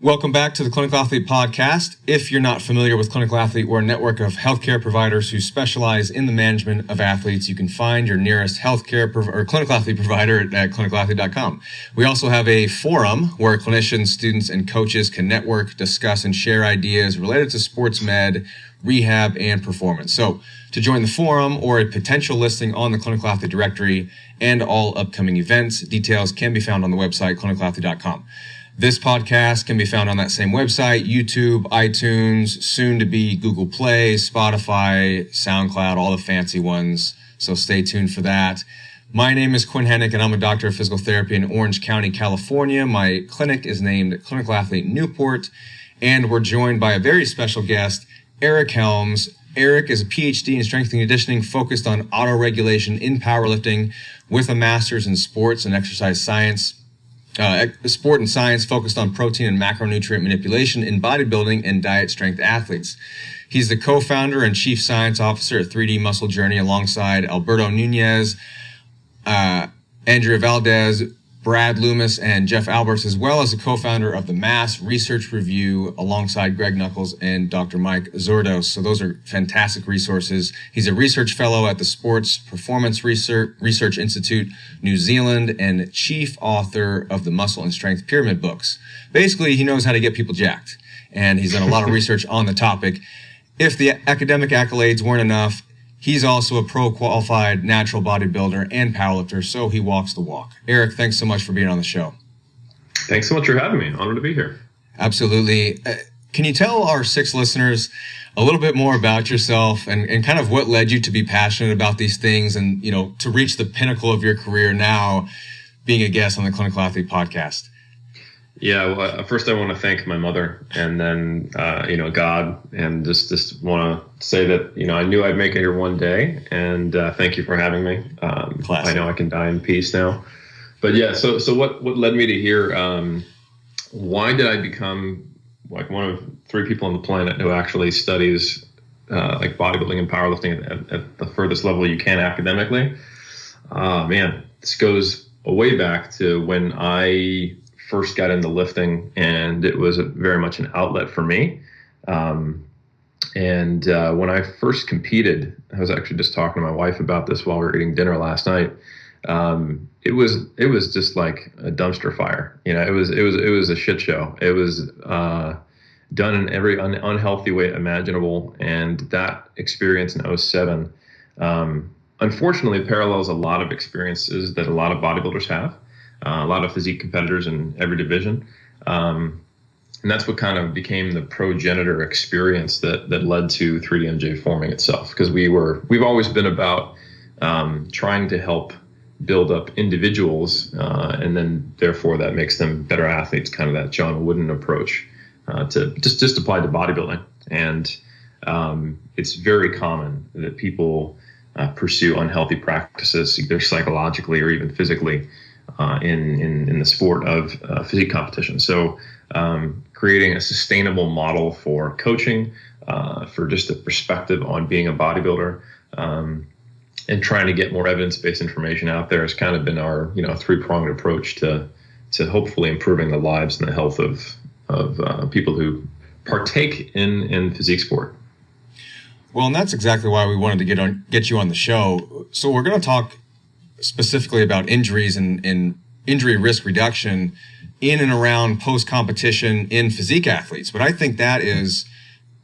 Welcome back to the Clinical Athlete Podcast. If you're not familiar with Clinical Athlete, we're a network of healthcare providers who specialize in the management of athletes. You can find your nearest healthcare or clinical athlete provider at clinicalathlete.com. We also have a forum where clinicians, students, and coaches can network, discuss, and share ideas related to sports med, rehab, and performance. So to join the forum or a potential listing on the Clinical Athlete directory and all upcoming events, details can be found on the website clinicalathlete.com. This podcast can be found on that same website, YouTube, iTunes, soon to be Google Play, Spotify, SoundCloud, all the fancy ones. So stay tuned for that. My name is Quinn Hennick, and I'm a doctor of physical therapy in Orange County, California. My clinic is named Clinical Athlete Newport, and we're joined by a very special guest, Eric Helms. Eric is a PhD in strength and conditioning focused on autoregulation in powerlifting with a master's in sports and exercise science. Sport and science focused on protein and macronutrient manipulation in bodybuilding and diet strength athletes. He's the co-founder and chief science officer at 3D Muscle Journey alongside Alberto Nunez, Andrea Valdez, Brad Loomis, and Jeff Alberts, as well as the co-founder of the Mass Research Review alongside Greg Knuckles and Dr. Mike Zordos. So those are fantastic resources. He's a research fellow at the Sports Performance Research Institute, New Zealand, and chief author of the Muscle and Strength Pyramid books. Basically, he knows how to get people jacked, and he's done a lot of research on the topic. If the academic accolades weren't enough, he's also a pro-qualified natural bodybuilder and powerlifter, so he walks the walk. Eric, thanks so much for being on the show. Thanks so much for having me. Honored to be here. Absolutely. Can you tell our 6 listeners a little bit more about yourself and kind of what led you to be passionate about these things and, you know, to reach the pinnacle of your career now being a guest on the Clinical Athlete Podcast? Yeah, well, first I want to thank my mother and then, God, and just want to say that, I knew I'd make it here one day, and thank you for having me. I know I can die in peace now. But yeah, so what led me to here, why did I become like one of 3 people on the planet who actually studies like bodybuilding and powerlifting at the furthest level you can academically? Man, this goes way back to when I first got into lifting, and it was very much an outlet for me. And when I first competed, I was actually just talking to my wife about this while we were eating dinner last night. It was just like a dumpster fire. It was a shit show. It was done in every unhealthy way imaginable. And that experience in 2007, unfortunately parallels a lot of experiences that a lot of bodybuilders have. A lot of physique competitors in every division. And that's what kind of became the progenitor experience that led to 3DMJ forming itself. Because we've always been about trying to help build up individuals, and then therefore that makes them better athletes, kind of that John Wooden approach to just apply to bodybuilding. And it's very common that people pursue unhealthy practices, either psychologically or even physically, in the sport of physique competition. So creating a sustainable model for coaching, for just a perspective on being a bodybuilder, and trying to get more evidence-based information out there has kind of been our 3-pronged approach to hopefully improving the lives and the health of people who partake in physique sport. Well, and that's exactly why we wanted to get you on the show. So we're going to talk specifically about injuries and injury risk reduction in and around post-competition in physique athletes. But I think that is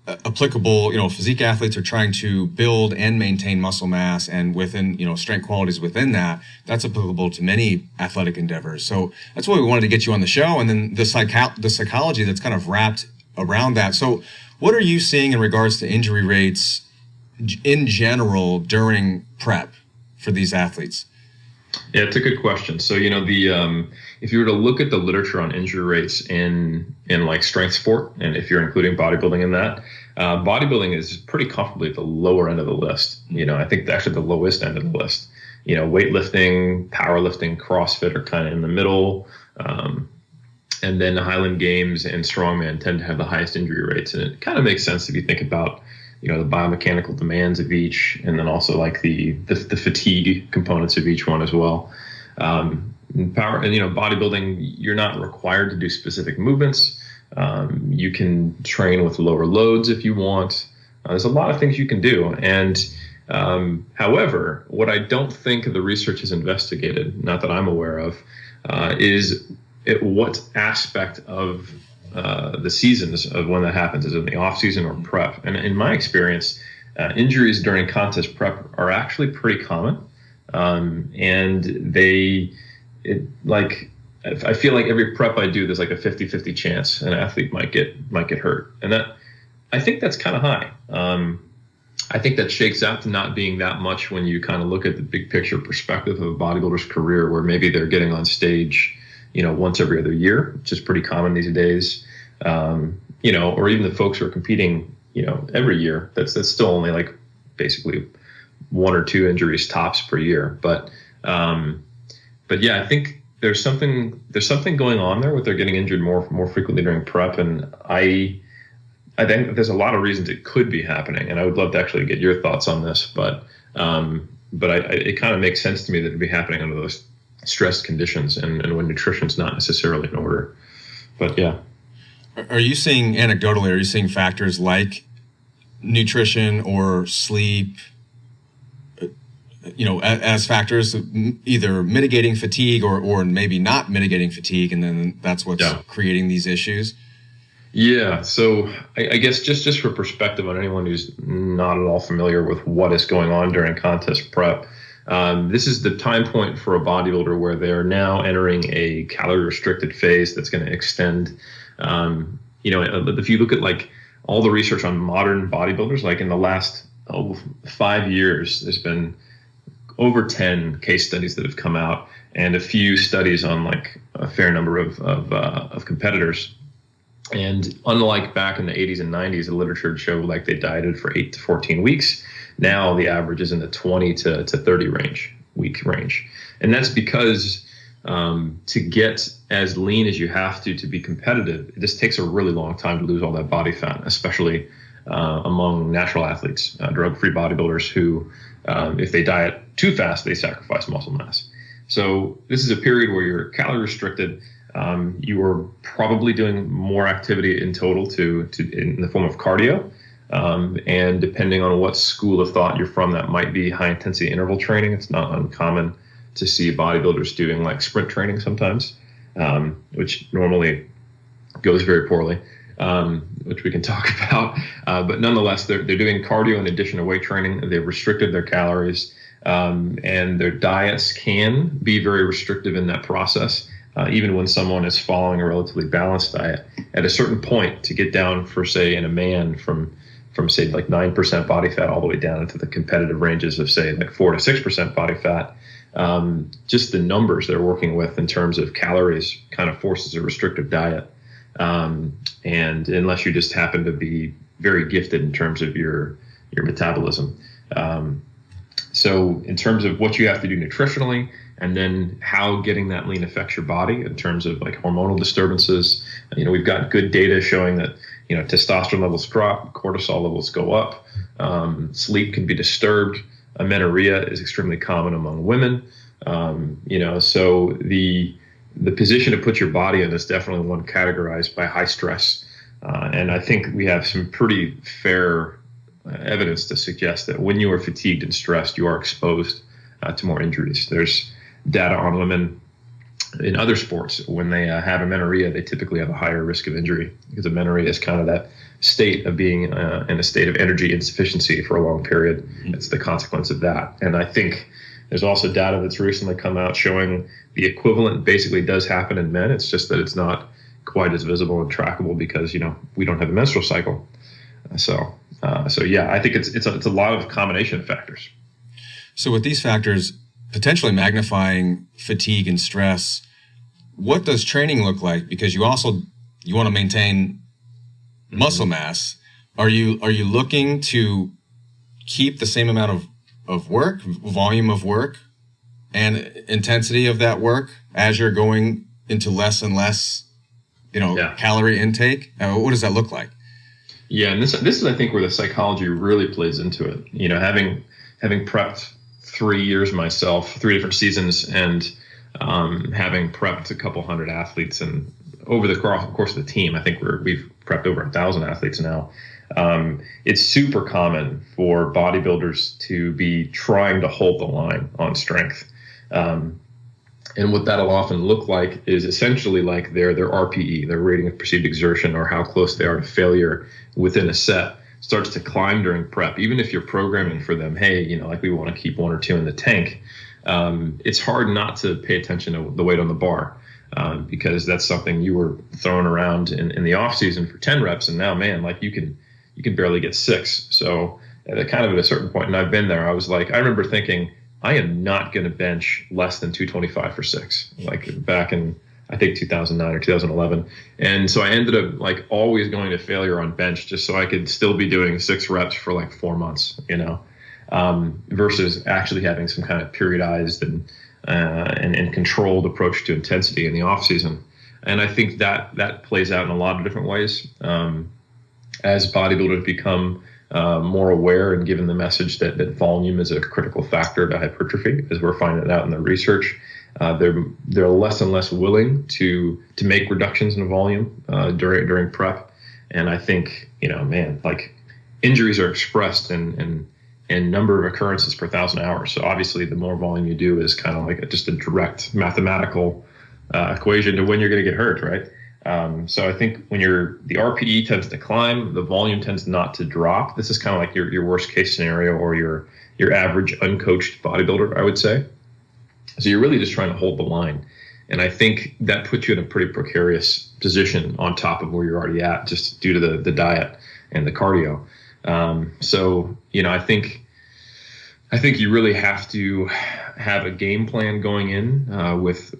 applicable. Physique athletes are trying to build and maintain muscle mass, and within, strength qualities within that, that's applicable to many athletic endeavors. So that's why we wanted to get you on the show. And then the psychology that's kind of wrapped around that. So what are you seeing in regards to injury rates in general during prep for these athletes? Yeah, it's a good question. So, if you were to look at the literature on injury rates in like strength sport, and if you're including bodybuilding in that, bodybuilding is pretty comfortably at the lower end of the list. I think actually the lowest end of the list. Weightlifting, powerlifting, CrossFit are kind of in the middle. And then the Highland Games and strongman tend to have the highest injury rates. And it kind of makes sense if you think about the biomechanical demands of each, and then also like the fatigue components of each one as well. Bodybuilding, you're not required to do specific movements. You can train with lower loads if you want. There's a lot of things you can do. And however, what I don't think the research has investigated, not that I'm aware of, is what aspect of the seasons of when that happens. Is it in the off season or prep? And in my experience, injuries during contest prep are actually pretty common. And I feel like every prep I do, there's like a 50-50 chance an athlete might get hurt. And I think that's kind of high. I think that shakes out to not being that much when you kind of look at the big picture perspective of a bodybuilder's career, where maybe they're getting on stage, once every other year, which is pretty common these days. Or even the folks who are competing, every year, that's still only like basically 1 or 2 injuries tops per year. But yeah, I think there's something going on there with they're getting injured more frequently during prep. And I think there's a lot of reasons it could be happening, and I would love to actually get your thoughts on this. But it kind of makes sense to me that it'd be happening under those stressed conditions and when nutrition's not necessarily in order. But yeah. Are you seeing anecdotally, are you seeing factors like nutrition or sleep, as factors either mitigating fatigue or maybe not mitigating fatigue, and then that's what's creating these issues? Yeah, so I guess just for perspective on anyone who's not at all familiar with what is going on during contest prep, this is the time point for a bodybuilder where they are now entering a calorie-restricted phase that's going to extend. If you look at like all the research on modern bodybuilders, like in the last 5 years, there's been over 10 case studies that have come out, and a few studies on like a fair number of competitors. And unlike back in the 80s and 90s, the literature showed like they dieted for 8 to 14 weeks. Now the average is in the 20 to 30 week range. And that's because to get as lean as you have to be competitive, it just takes a really long time to lose all that body fat, especially among natural athletes, drug-free bodybuilders who, if they diet too fast, they sacrifice muscle mass. So this is a period where you're calorie restricted. You are probably doing more activity in total in the form of cardio. And depending on what school of thought you're from, that might be high intensity interval training. It's not uncommon to see bodybuilders doing like sprint training sometimes, which normally goes very poorly, which we can talk about. But nonetheless, they're doing cardio in addition to weight training. They've restricted their calories, and their diets can be very restrictive in that process. Even when someone is following a relatively balanced diet, at a certain point to get down for, say, in a man from say like 9% body fat all the way down into the competitive ranges of say like 4 to 6% body fat, just the numbers they're working with in terms of calories kind of forces a restrictive diet. And unless you just happen to be very gifted in terms of your metabolism. So in terms of what you have to do nutritionally, and then how getting that lean affects your body in terms of like hormonal disturbances. We've got good data showing that, testosterone levels drop, cortisol levels go up, sleep can be disturbed. Amenorrhea is extremely common among women. So the position to put your body in is definitely one categorized by high stress. And I think we have some pretty fair evidence to suggest that when you are fatigued and stressed, you are exposed to more injuries. There's data on women in other sports. When they have amenorrhea, they typically have a higher risk of injury, because amenorrhea is kind of that state of being in a state of energy insufficiency for a long period. It's the consequence of that. And I think there's also data that's recently come out showing the equivalent basically does happen in men. It's just that it's not quite as visible and trackable because, we don't have a menstrual cycle. So yeah, I think it's a lot of combination of factors. So with these factors potentially magnifying fatigue and stress, what does training look like? Because you want to maintain muscle mass. Are you looking to keep the same amount of work, volume of work, and intensity of that work as you're going into less and less, calorie intake? What does that look like? Yeah, and this is I think where the psychology really plays into it. Having prepped 3 years myself, 3 different seasons, and having prepped a couple hundred athletes and over the course of the team, I think we've prepped over 1,000 athletes now. It's super common for bodybuilders to be trying to hold the line on strength. And what that'll often look like is essentially like their RPE, their rating of perceived exertion, or how close they are to failure within a set, starts to climb during prep. Even if you're programming for them, hey, like we want to keep 1 or 2 in the tank, it's hard not to pay attention to the weight on the bar, because that's something you were throwing around in the off season for 10 reps, and now, man, like you can barely get 6. So at kind of at a certain point, and I've been there, I was like, I remember thinking, I am not going to bench less than 225 for 6, like back in, I think 2009 or 2011. And so I ended up like always going to failure on bench just so I could still be doing 6 reps for like 4 months, versus actually having some kind of periodized and controlled approach to intensity in the off season. And I think that plays out in a lot of different ways. As bodybuilders become more aware and given the message that volume is a critical factor to hypertrophy, as we're finding out in the research, they're less and less willing to make reductions in volume during prep. And I think, like injuries are expressed in number of occurrences per 1,000 hours. So obviously the more volume you do is kind of like just a direct mathematical equation to when you're going to get hurt, right? So I think when the RPE tends to climb, the volume tends not to drop. This is kind of like your worst case scenario, or your average uncoached bodybuilder, I would say. So you're really just trying to hold the line. And I think that puts you in a pretty precarious position on top of where you're already at, just due to the diet and the cardio. So, I think you really have to have a game plan going in with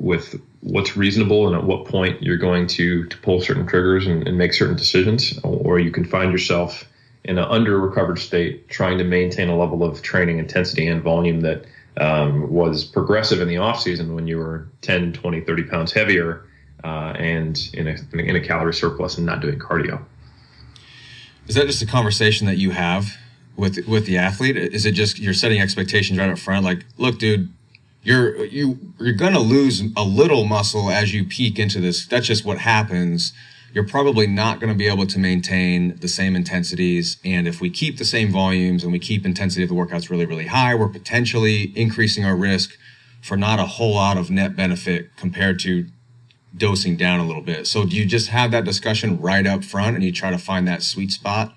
what's reasonable and at what point you're going to pull certain triggers and make certain decisions, or you can find yourself in an under-recovered state trying to maintain a level of training intensity and volume that was progressive in the off-season when you were 10, 20, 30 pounds heavier and in a calorie surplus and not doing cardio. Is that just a conversation that you have with the athlete? Is it just you're setting expectations right up front? Like, look, dude, you're going to lose a little muscle as you peak into this. That's just what happens. You're probably not going to be able to maintain the same intensities. And if we keep the same volumes and we keep intensity of the workouts really, really high, we're potentially increasing our risk for not a whole lot of net benefit compared to dosing down a little bit. So do you just have that discussion right up front and you try to find that sweet spot?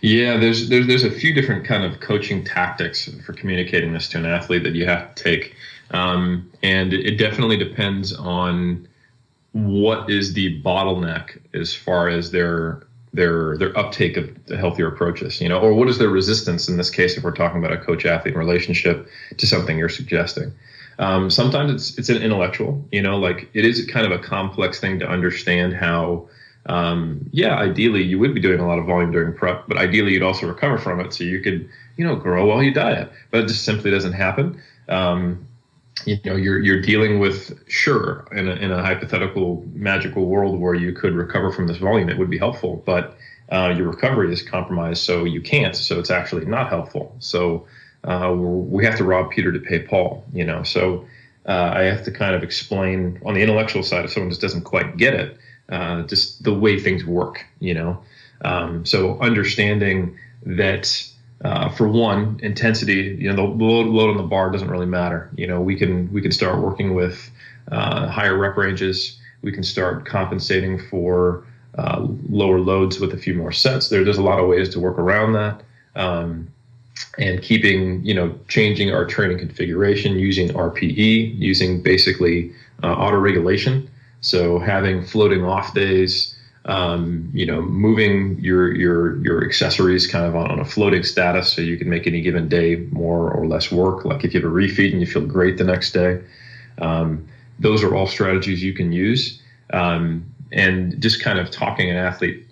Yeah, there's a few different kind of coaching tactics for communicating this to an athlete that you have to take. And it definitely depends on what is the bottleneck as far as their uptake of the healthier approaches, or what is their resistance in this case if we're talking about a coach-athlete relationship to something you're suggesting. Sometimes it's an intellectual, like it is kind of a complex thing to understand how, ideally you would be doing a lot of volume during prep, but ideally you'd also recover from it so you could, grow while you diet, but it just simply doesn't happen. You're dealing with, sure, in a hypothetical magical world where you could recover from this volume, it would be helpful, but your recovery is compromised, so you can't, so it's actually not helpful. So we have to rob Peter to pay Paul, so I have to kind of explain on the intellectual side if someone just doesn't quite get it, just the way things work, so understanding that for one, intensity, the load on the bar doesn't really matter. We can start working with higher rep ranges. We can start compensating for lower loads with a few more sets. There's a lot of ways to work around that. And keeping, changing our training configuration, using RPE, using basically auto-regulation. So having floating off days, moving your accessories kind of on a floating status so you can make any given day more or less work. Like if you have a refeed and you feel great the next day, those are all strategies you can use. And just kind of talking an athlete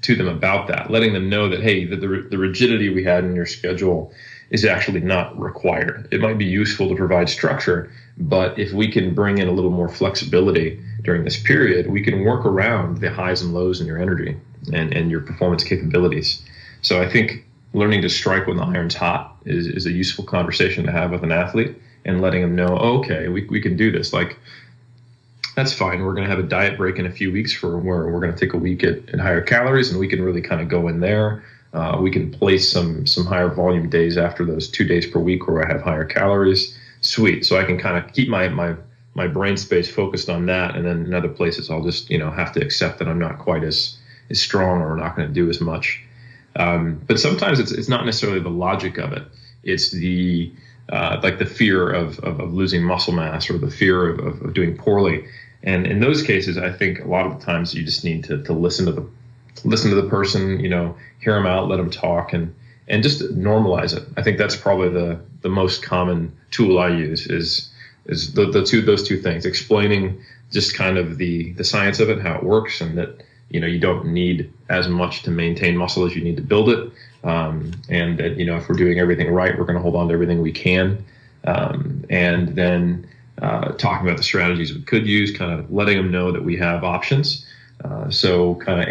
to them about that, letting them know that, hey, the rigidity we had in your schedule is actually not required. It might be useful to provide structure, but if we can bring in a little more flexibility during this period, we can work around the highs and lows in your energy and your performance capabilities. So I think learning to strike when the iron's hot is a useful conversation to have with an athlete, and letting them know, okay, we can do this. Like that's fine. We're going to have a diet break in a few weeks for where we're going to take a week at higher calories, and we can really kind of go in there. We can place some higher volume days after those 2 days per week where I have higher calories. Sweet. So I can kind of keep my brain space focused on that, and then in other places I'll just have to accept that I'm not quite as strong or not going to do as much. But sometimes it's not necessarily the logic of it. It's the like the fear of losing muscle mass or the fear of doing poorly. And in those cases, I think a lot of the times you just need to listen to the person, hear them out, let them talk, and just normalize it. I think that's probably the most common tool I use is those two things, explaining just kind of the science of it, how it works, and that you don't need as much to maintain muscle as you need to build it, and that if we're doing everything right, we're going to hold on to everything we can, and then talking about the strategies we could use, kind of letting them know that we have options. So kind of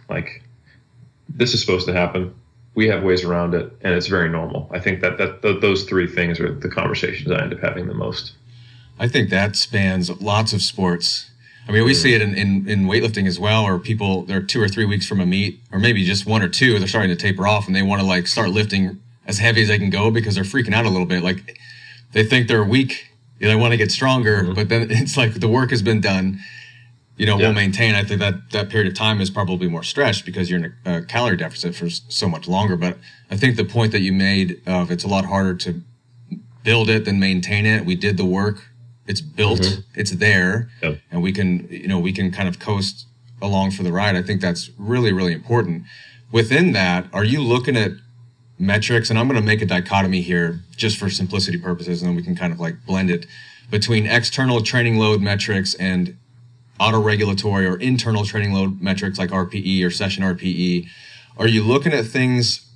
like this is supposed to happen. We have ways around it, and it's very normal. I think that those three things are the conversations I end up having the most. I think that spans lots of sports. I mean, we see it in weightlifting as well, or people, they're 2 or 3 weeks from a meet, or maybe just 1 or 2, they're starting to taper off, and they want to like start lifting as heavy as they can go because they're freaking out a little bit. Like they think they're weak, they want to get stronger, but then it's like the work has been done. We'll maintain. I think that period of time is probably more stretched because you're in a calorie deficit for so much longer. But I think the point that you made of it's a lot harder to build it than maintain it. We did the work. It's built. It's there, and we can kind of coast along for the ride. I think that's really, really important. Within that, are you looking at metrics? And I'm going to make a dichotomy here just for simplicity purposes, and then we can kind of like blend it between external training load metrics and autoregulatory or internal training load metrics like RPE or session RPE. Are you looking at things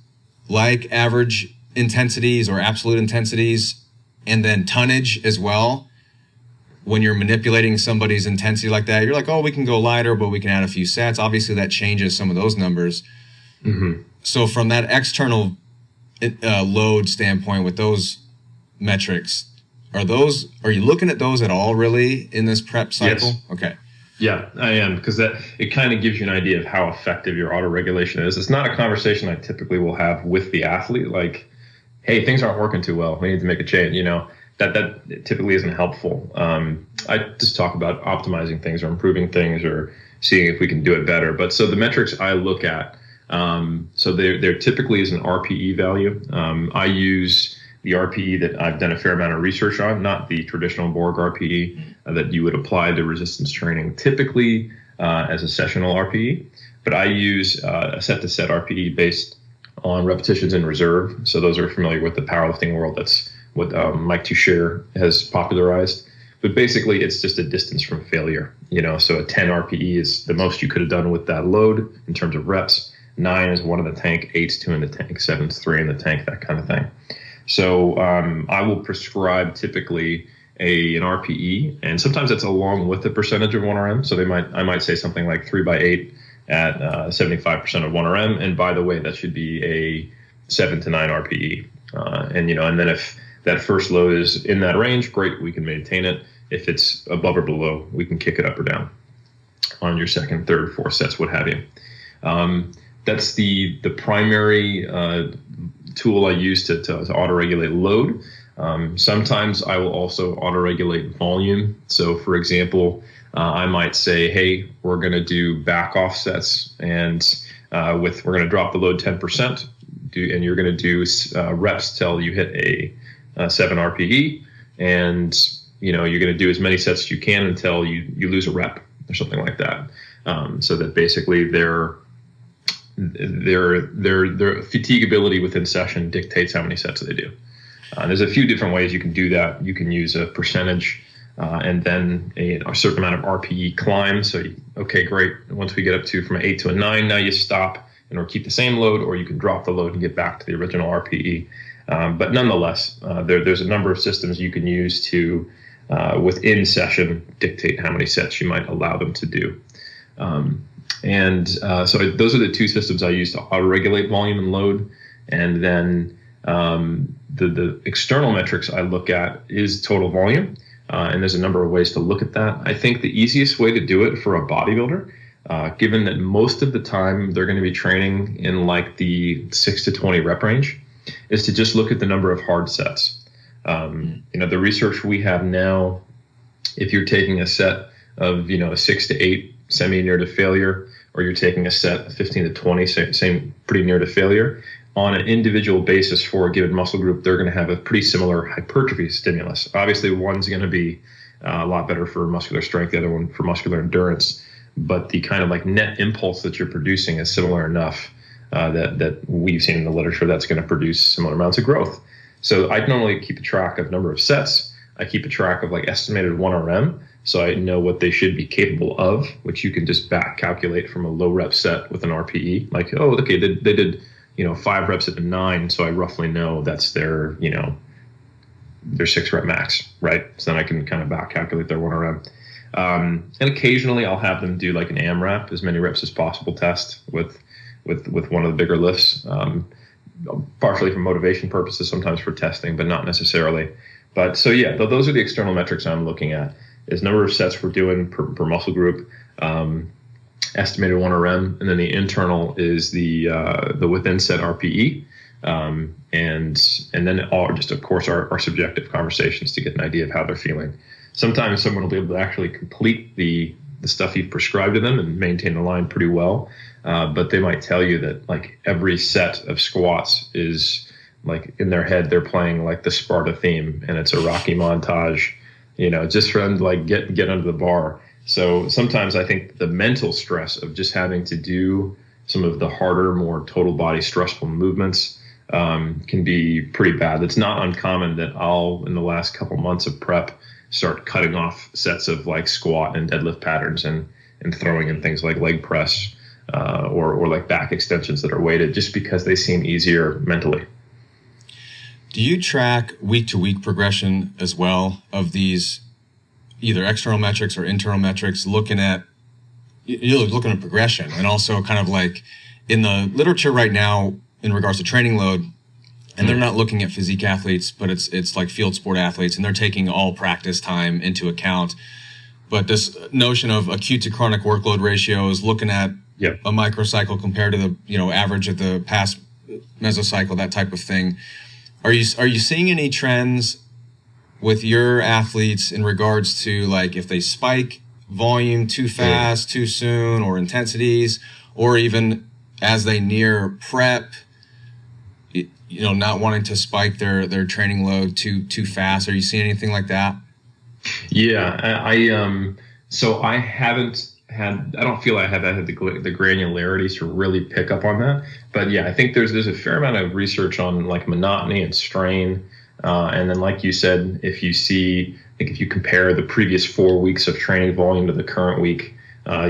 like average intensities or absolute intensities and then tonnage as well? When you're manipulating somebody's intensity like that, you're like, oh, we can go lighter, but we can add a few sets. Obviously, that changes some of those numbers. So from that external load standpoint with those metrics, are you looking at those at all really in this prep cycle? Yes. Okay. Yeah, I am, because it kind of gives you an idea of how effective your autoregulation is. It's not a conversation I typically will have with the athlete, like, hey, things aren't working too well, we need to make a change. That typically isn't helpful. I just talk about optimizing things or improving things or seeing if we can do it better. But so the metrics I look at, so there typically is an RPE value. I use the RPE that I've done a fair amount of research on, not the traditional Borg RPE that you would apply to resistance training typically as a sessional RPE. But I use a set-to-set RPE based on repetitions in reserve. So those are familiar with the powerlifting world. That's what Mike Toucher has popularized. But basically, it's just a distance from failure. So a 10 RPE is the most you could have done with that load in terms of reps. 9 is 1 in the tank, 8's 2 in the tank, 7's 3 in the tank, that kind of thing. So I will prescribe typically an RPE, and sometimes that's along with the percentage of 1RM. So I might say something like 3x8 at 75% of 1RM, and by the way, that should be a 7 to 9 RPE. And then if that first load is in that range, great, we can maintain it. If it's above or below, we can kick it up or down on your second, third, fourth sets, what have you. That's the primary tool I use to auto-regulate load. Sometimes I will also auto-regulate volume. So for example, I might say, hey, we're going to do back off sets, and we're going to drop the load 10%, and you're going to do reps till you hit a 7 RPE, and you're going to do as many sets as you can until you lose a rep or something like that. So that basically their fatigability within session dictates how many sets they do. There's a few different ways you can do that. You can use a percentage and then a certain amount of RPE climb. So, okay, great. Once we get up to from an 8 to a 9, now you stop or keep the same load, or you can drop the load and get back to the original RPE. But nonetheless, there's a number of systems you can use to, within session, dictate how many sets you might allow them to do. So those are the two systems I use to auto-regulate volume and load. And then the external metrics I look at is total volume. And there's a number of ways to look at that. I think the easiest way to do it for a bodybuilder, given that most of the time they're going to be training in like the 6 to 20 rep range, is to just look at the number of hard sets. The research we have now, if you're taking a set of, a 6 to 8 semi-near to failure, or you're taking a set of 15 to 20, same pretty near to failure, on an individual basis for a given muscle group, they're going to have a pretty similar hypertrophy stimulus. Obviously, one's going to be a lot better for muscular strength, the other one for muscular endurance, but the kind of like net impulse that you're producing is similar enough that we've seen in the literature that's going to produce similar amounts of growth. So I normally keep a track of number of sets. I keep a track of like estimated 1RM, so I know what they should be capable of, which you can just back calculate from a low rep set with an RPE. Like, oh, okay, they did 5 reps at a 9, so I roughly know that's their 6 rep max, right? So then I can kind of back calculate their 1RM. And occasionally I'll have them do like an AMRAP, as many reps as possible test with one of the bigger lifts, partially for motivation purposes, sometimes for testing, but not necessarily. But so yeah, those are the external metrics I'm looking at, is number of sets we're doing per muscle group, estimated 1RM, and then the internal is the within set RPE, and then just of course our subjective conversations to get an idea of how they're feeling. Sometimes someone will be able to actually complete the stuff you've prescribed to them and maintain the line pretty well, but they might tell you that like every set of squats is like in their head they're playing like the Sparta theme, and it's a Rocky montage, just for them to like get under the bar. So sometimes I think the mental stress of just having to do some of the harder, more total body stressful movements can be pretty bad. It's not uncommon that I'll, in the last couple months of prep, start cutting off sets of like squat and deadlift patterns and throwing in things like leg press or like back extensions that are weighted, just because they seem easier mentally. Do you track week-to-week progression as well of these either external metrics or internal metrics, looking at progression, and also kind of like in the literature right now in regards to training load, and they're not looking at physique athletes, but it's like field sport athletes, and they're taking all practice time into account. But this notion of acute to chronic workload ratio is looking at a microcycle compared to the average of the past mesocycle, that type of thing. Are you seeing any trends with your athletes in regards to like if they spike volume too fast, too soon, or intensities, or even as they near prep, not wanting to spike their training load too fast? Are you seeing anything like that? Yeah, so I haven't had, I don't feel I have had the granularity to really pick up on that. But yeah, I think there's a fair amount of research on like monotony and strain. And then like you said, if you compare the previous 4 weeks of training volume to the current week, how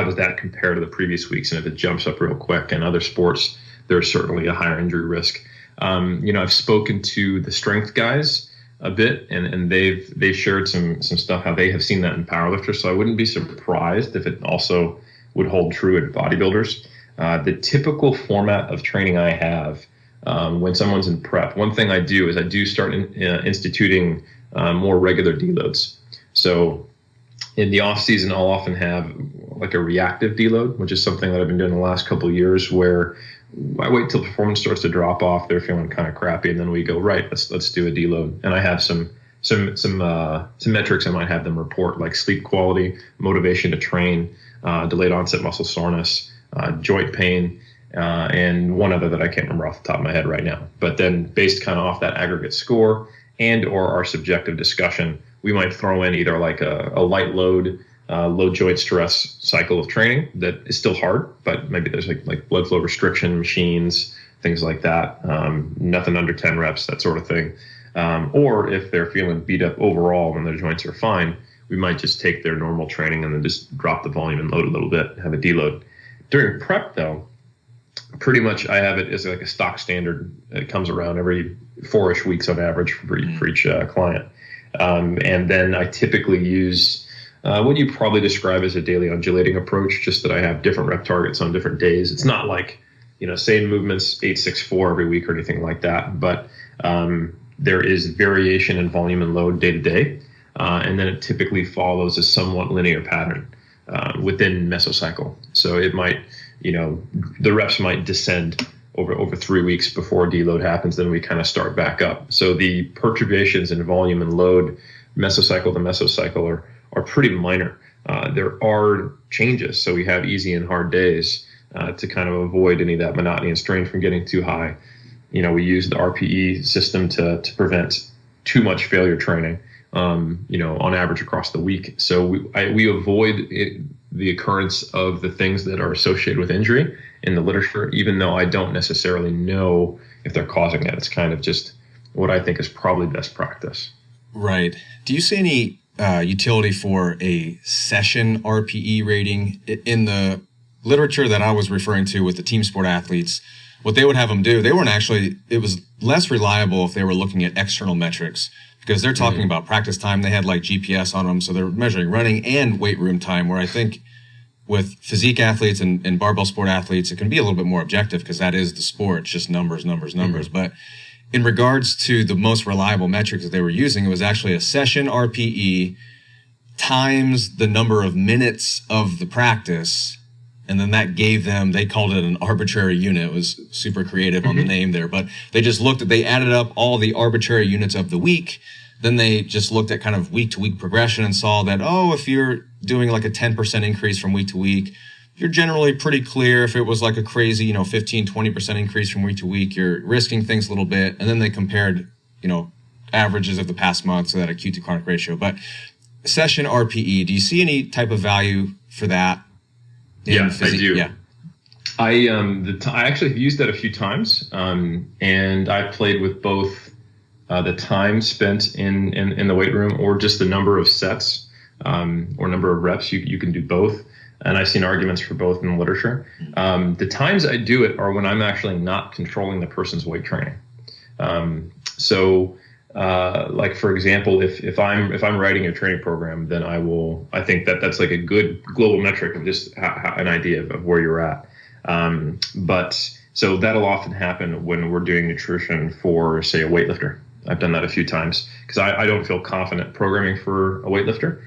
does that compare to the previous weeks? And if it jumps up real quick, in other sports, there's certainly a higher injury risk. I've spoken to the strength guys a bit, and they've shared some stuff how they have seen that in powerlifters. So I wouldn't be surprised if it also would hold true in bodybuilders. The typical format of training I have when someone's in prep, one thing I do is I do start instituting more regular deloads. So in the off season, I'll often have like a reactive deload, which is something that I've been doing the last couple of years, where I wait till performance starts to drop off. They're feeling kind of crappy, and then we go, right, let's do a deload. And I have some metrics I might have them report, like sleep quality, motivation to train, delayed onset muscle soreness, joint pain, and one other that I can't remember off the top of my head right now. But then based kind of off that aggregate score and or our subjective discussion, we might throw in either like a light load, low joint stress cycle of training that is still hard, but maybe there's like blood flow restriction machines, things like that, nothing under 10 reps, that sort of thing. Or if they're feeling beat up overall and their joints are fine, we might just take their normal training and then just drop the volume and load a little bit, have a deload. During prep though, pretty much I have it as like a stock standard. It comes around every 4-ish weeks on average for each client. And then I typically use what you probably describe as a daily undulating approach, just that I have different rep targets on different days. It's not like, same movements, 8-6-4 every week or anything like that, but there is variation in volume and load day to day. and then it typically follows a somewhat linear pattern within mesocycle. So it might, the reps might descend over 3 weeks before deload happens, then we kind of start back up. So the perturbations in volume and load mesocycle to mesocycle are pretty minor. There are changes, so we have easy and hard days to kind of avoid any of that monotony and strain from getting too high. We use the RPE system to prevent too much failure training, on average across the week. So we avoid the occurrence of the things that are associated with injury in the literature, even though I don't necessarily know if they're causing that. It's kind of just what I think is probably best practice. Right. Do you see any utility for a session RPE rating in the literature that I was referring to with the team sport athletes? What they would have them do, it was less reliable if they were looking at external metrics, because they're talking about practice time. They had like GPS on them, so they're measuring running and weight room time, where I think with physique athletes and barbell sport athletes, it can be a little bit more objective because that is the sport. It's just numbers. But in regards to the most reliable metrics that they were using, it was actually a session RPE times the number of minutes of the practice. And then that gave them, they called it an arbitrary unit. It was super creative on the name there, but they just they added up all the arbitrary units of the week. Then they just looked at kind of week to week progression and saw that, if you're doing like a 10% increase from week to week, you're generally pretty clear. If it was like a crazy, 15, 20% increase from week to week, you're risking things a little bit. And then they compared, averages of the past month, so that acute to chronic ratio. But session RPE, do you see any type of value for that? Yeah, I do. Yeah. I actually have used that a few times, and I've played with both the time spent in the weight room or just the number of sets or number of reps. You can do both, and I've seen arguments for both in the literature. The times I do it are when I'm actually not controlling the person's weight training. Like for example, if I'm writing a training program, then I think that's like a good global metric of just an idea of where you're at. But so that'll often happen when we're doing nutrition for, say, a weightlifter. I've done that a few times because I don't feel confident programming for a weightlifter.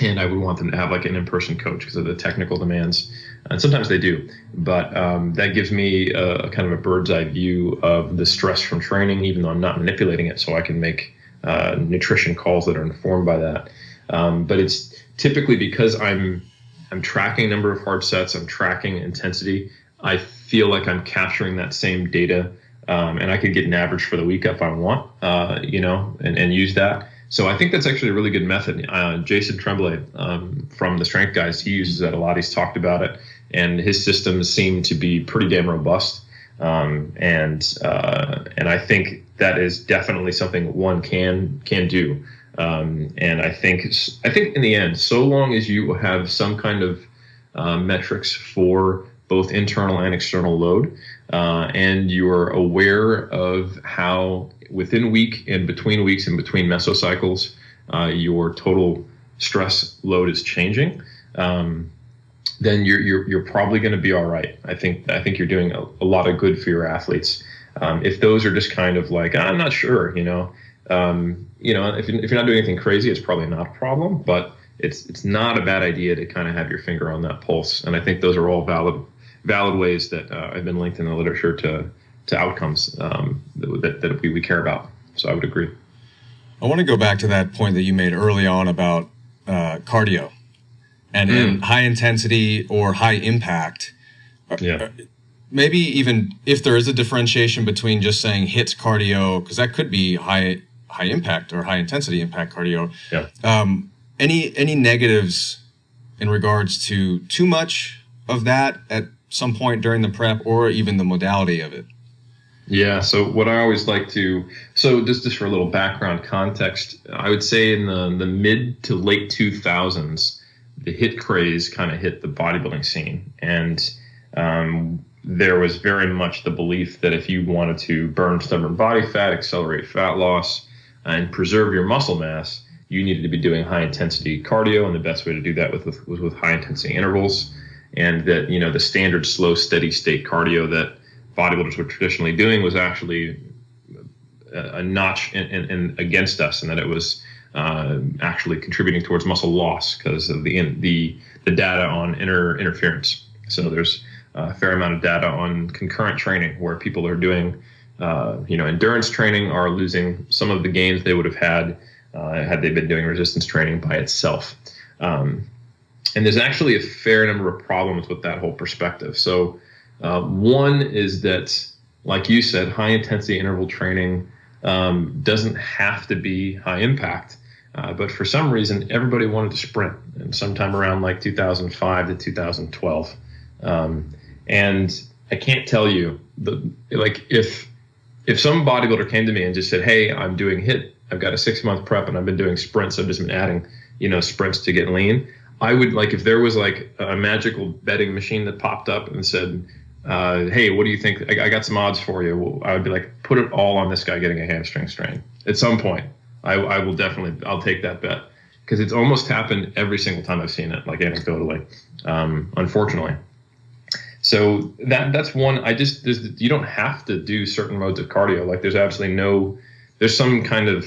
And I would want them to have like an in-person coach because of the technical demands. And sometimes they do, but that gives me a kind of a bird's eye view of the stress from training, even though I'm not manipulating it, so I can make nutrition calls that are informed by that. But it's typically because I'm tracking number of hard sets, I'm tracking intensity. I feel like I'm capturing that same data, and I could get an average for the week if I want, and use that. So I think that's actually a really good method. Jason Tremblay from the Strength Guys, he uses that a lot. He's talked about it, and his systems seem to be pretty damn robust. And I think that is definitely something one can do. And I think in the end, so long as you have some kind of metrics for both internal and external load, and you're aware of how within week and between weeks and between mesocycles, your total stress load is changing, then you're probably going to be all right. I think you're doing a lot of good for your athletes. If those are just kind of like, I'm not sure, if you're not doing anything crazy, it's probably not a problem, but it's not a bad idea to kind of have your finger on that pulse. And I think those are all valid ways that have been linked in the literature to outcomes that we care about. So I would agree. I want to go back to that point that you made early on about cardio and in high intensity or high impact. Yeah. Maybe even if there is a differentiation between just saying HIIT cardio, because that could be high impact or high intensity impact cardio. Yeah. Any negatives in regards to too much of that at some point during the prep or even the modality of it? Yeah, so what I always like to, just for a little background context, I would say in the mid to late 2000s, the HIIT craze kind of hit the bodybuilding scene. And there was very much the belief that if you wanted to burn stubborn body fat, accelerate fat loss, and preserve your muscle mass, you needed to be doing high intensity cardio. And the best way to do that was with high intensity intervals. And that, the standard slow, steady state cardio that bodybuilders were traditionally doing was actually a notch in against us, and that it was actually contributing towards muscle loss because of the data on interference. So there's a fair amount of data on concurrent training where people are doing endurance training are losing some of the gains they would have had they been doing resistance training by itself. And there's actually a fair number of problems with that whole perspective. So one is that, like you said, high intensity interval training doesn't have to be high impact. But for some reason, everybody wanted to sprint, and sometime around like 2005 to 2012. And I can't tell you, if some bodybuilder came to me and just said, hey, I'm doing HIIT, I've got a 6-month prep and I've been doing sprints, I've just been adding, sprints to get lean. I would, if there was like a magical betting machine that popped up and said, hey, what do you think? I got some odds for you. Well, I would be like, put it all on this guy getting a hamstring strain. At some point, I'll take that bet, because it's almost happened every single time I've seen it, like anecdotally, unfortunately. So that's one. You don't have to do certain modes of cardio. Like there's some kind of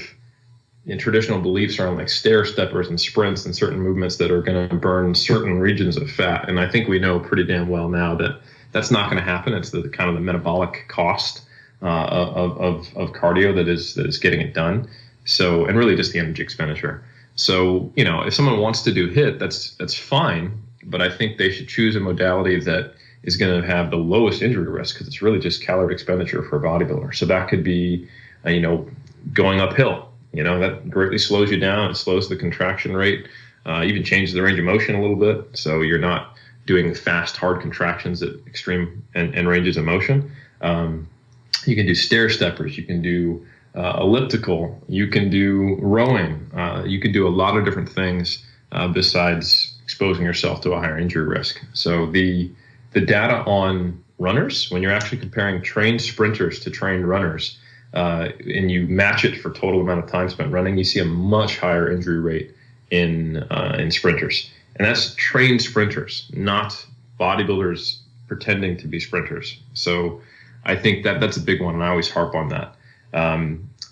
traditional beliefs around like stair steppers and sprints and certain movements that are going to burn certain regions of fat. And I think we know pretty damn well now that that's not going to happen. It's the kind of the metabolic cost of cardio that is getting it done. So, and really just the energy expenditure. So, if someone wants to do HIIT, that's fine. But I think they should choose a modality that is going to have the lowest injury risk, because it's really just calorie expenditure for a bodybuilder. So that could be, going uphill. That greatly slows you down. It slows the contraction rate, even changes the range of motion a little bit. So you're not doing fast, hard contractions at extreme and ranges of motion. You can do stair steppers. You can do elliptical. You can do rowing. You can do a lot of different things besides exposing yourself to a higher injury risk. So the data on runners, when you're actually comparing trained sprinters to trained runners, and you match it for total amount of time spent running, you see a much higher injury rate in sprinters. And that's trained sprinters, not bodybuilders pretending to be sprinters. So I think that's a big one, and I always harp on that.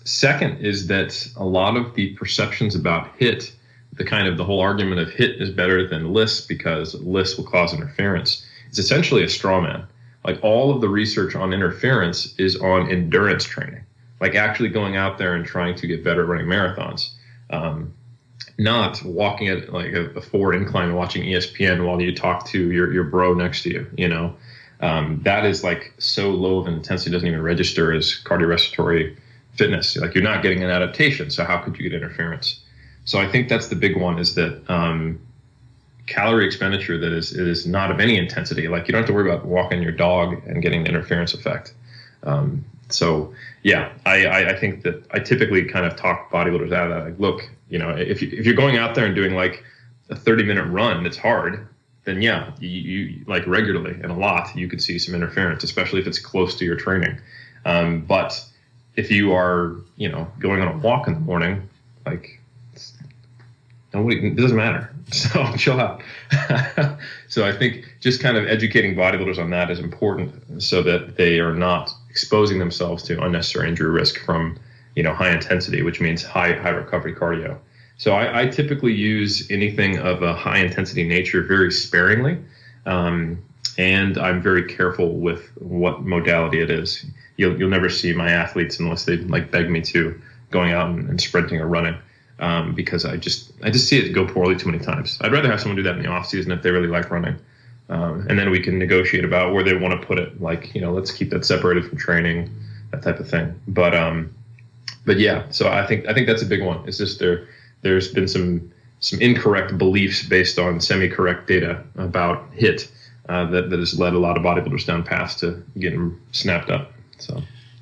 Second is that a lot of the perceptions about HIIT, the whole argument of HIIT is better than LISS because LISS will cause interference, is essentially a straw man. Like, all of the research on interference is on endurance training, like actually going out there and trying to get better at running marathons, not walking at like a forward incline and watching ESPN while you talk to your bro next to you. That is like so low of an intensity, doesn't even register as cardiorespiratory fitness. Like, you're not getting an adaptation, so how could you get interference? So I think that's the big one, is that calorie expenditure that is not of any intensity. Like, you don't have to worry about walking your dog and getting the interference effect. So yeah, I think that I typically kind of talk bodybuilders out of that. Like, look, if you're going out there and doing like a 30-minute run that's hard, then yeah, you like regularly and a lot, you could see some interference, especially if it's close to your training. But if you are, going on a walk in the morning, like, it doesn't matter. So chill out. So I think just kind of educating bodybuilders on that is important, so that they are not exposing themselves to unnecessary injury risk from, high intensity, which means high recovery cardio. So I typically use anything of a high intensity nature very sparingly. And I'm very careful with what modality it is. You'll never see my athletes, unless they like beg me to, going out and sprinting or running. Because I just see it go poorly too many times. I'd rather have someone do that in the off season if they really like running. And then we can negotiate about where they want to put it. Like, let's keep that separated from training, that type of thing. But yeah, so I think that's a big one. It's just there's been some incorrect beliefs based on semi-correct data about HIIT that has led a lot of bodybuilders down paths to getting snapped up.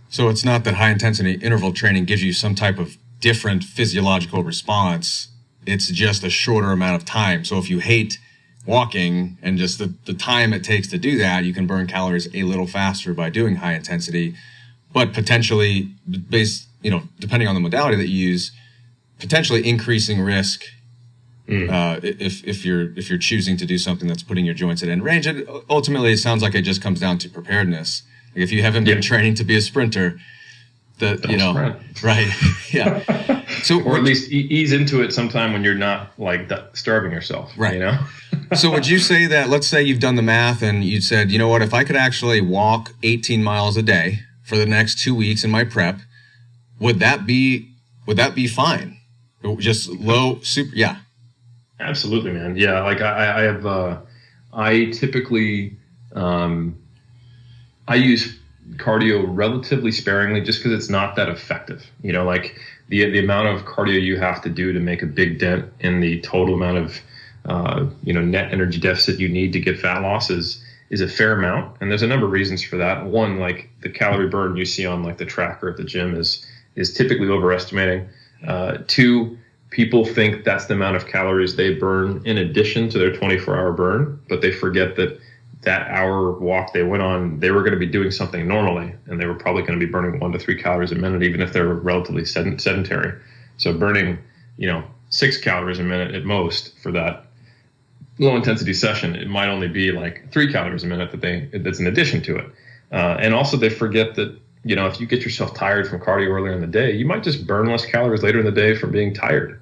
So it's not that high intensity interval training gives you some type of different physiological response. It's just a shorter amount of time. So if you hate walking and just the time it takes to do that, you can burn calories a little faster by doing high intensity, but potentially, depending on the modality that you use, potentially increasing risk if you're choosing to do something that's putting your joints at end range. And ultimately, it sounds like it just comes down to preparedness. Like, if you haven't been training to be a sprinter, right? Yeah. So, or at least ease into it sometime when you're not like starving yourself, right? You know. So would you say that, let's say you've done the math and you said, you know what, if I could actually walk 18 miles a day for the next 2 weeks in my prep, would that be fine? Just low, super, yeah. Absolutely, man. Yeah, like I typically, I use cardio relatively sparingly just because it's not that effective. You know, like the amount of cardio you have to do to make a big dent in the total amount of net energy deficit you need to get fat loss is a fair amount. And there's a number of reasons for that. One, like the calorie burn you see on like the tracker at the gym is typically overestimating. Two, people think that's the amount of calories they burn in addition to their 24-hour burn, but they forget that hour walk they went on, they were going to be doing something normally, and they were probably going to be burning 1 to 3 calories a minute, even if they're relatively sedentary. So burning, 6 calories a minute at most for that low intensity session, it might only be like 3 calories a minute that's in addition to it. And also they forget that, if you get yourself tired from cardio earlier in the day, you might just burn less calories later in the day from being tired.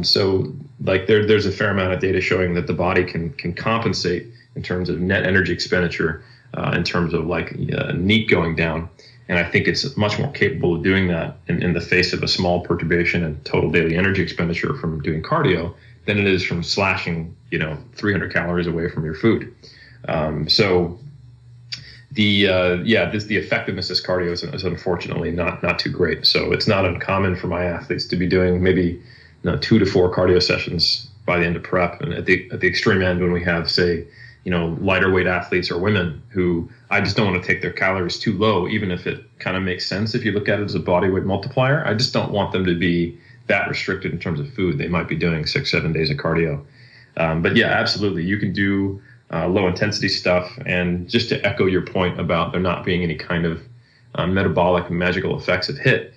So like there's a fair amount of data showing that the body can compensate in terms of net energy expenditure, in terms of like NEAT going down. And I think it's much more capable of doing that in the face of a small perturbation in total daily energy expenditure from doing cardio than it is from slashing, 300 calories away from your food. So the effectiveness of cardio is unfortunately not too great. So it's not uncommon for my athletes to be doing maybe 2 to 4 cardio sessions by the end of prep. And at the extreme end, when we have, say, lighter weight athletes or women who I just don't want to take their calories too low, even if it kind of makes sense if you look at it as a body weight multiplier. I just don't want them to be that restricted in terms of food. They might be doing 6-7 days of cardio. But yeah, absolutely. You can do low intensity stuff. And just to echo your point about there not being any kind of metabolic magical effects of HIIT,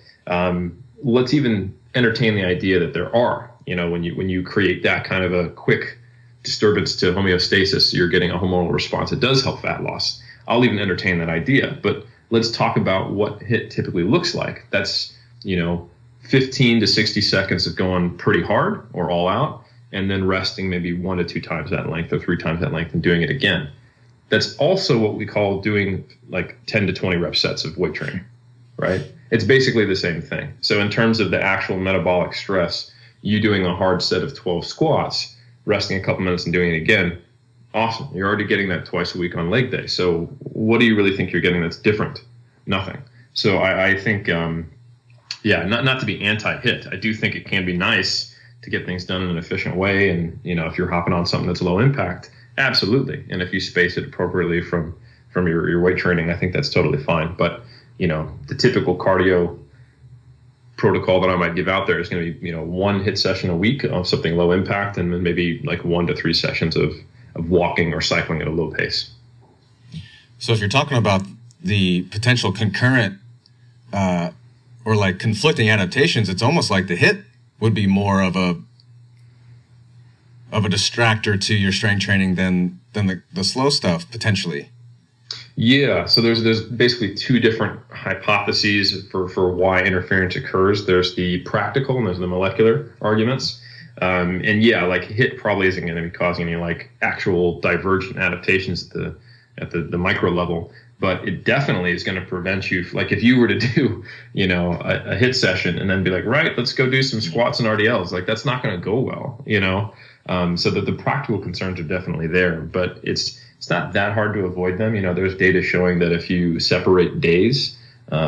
let's even entertain the idea that there are. When you create that kind of a quick disturbance to homeostasis, you're getting a hormonal response that does help fat loss. I'll even entertain that idea. But let's talk about what HIIT typically looks like. That's 15 to 60 seconds of going pretty hard or all out, and then resting maybe 1 to 2 times that length or 3 times that length and doing it again. That's also what we call doing like 10 to 20 rep sets of weight training, right? It's basically the same thing. So in terms of the actual metabolic stress, you doing a hard set of 12 squats, resting a couple minutes and doing it again, awesome. You're already getting that twice a week on leg day. So what do you really think you're getting that's different? Nothing. So I think, not to be anti-HIIT. I do think it can be nice to get things done in an efficient way. And, if you're hopping on something that's low impact, absolutely. And if you space it appropriately from your weight training, I think that's totally fine. But, the typical cardio protocol that I might give out there is going to be, 1 HIIT session a week of something low impact, and then maybe like 1 to 3 sessions of walking or cycling at a low pace. So if you're talking about the potential concurrent or like conflicting adaptations, it's almost like the HIIT would be more of a distractor to your strength training than the slow stuff potentially. Yeah, so there's basically 2 different hypotheses for why interference occurs. There's the practical and there's the molecular arguments. Like HIIT probably isn't going to be causing any like actual divergent adaptations at the micro level, but it definitely is going to prevent you. Like if you were to do, a HIIT session and then be like, right, let's go do some squats and RDLs, like that's not going to go well, so that the practical concerns are definitely there, but it's not that hard to avoid them. There's data showing that if you separate days,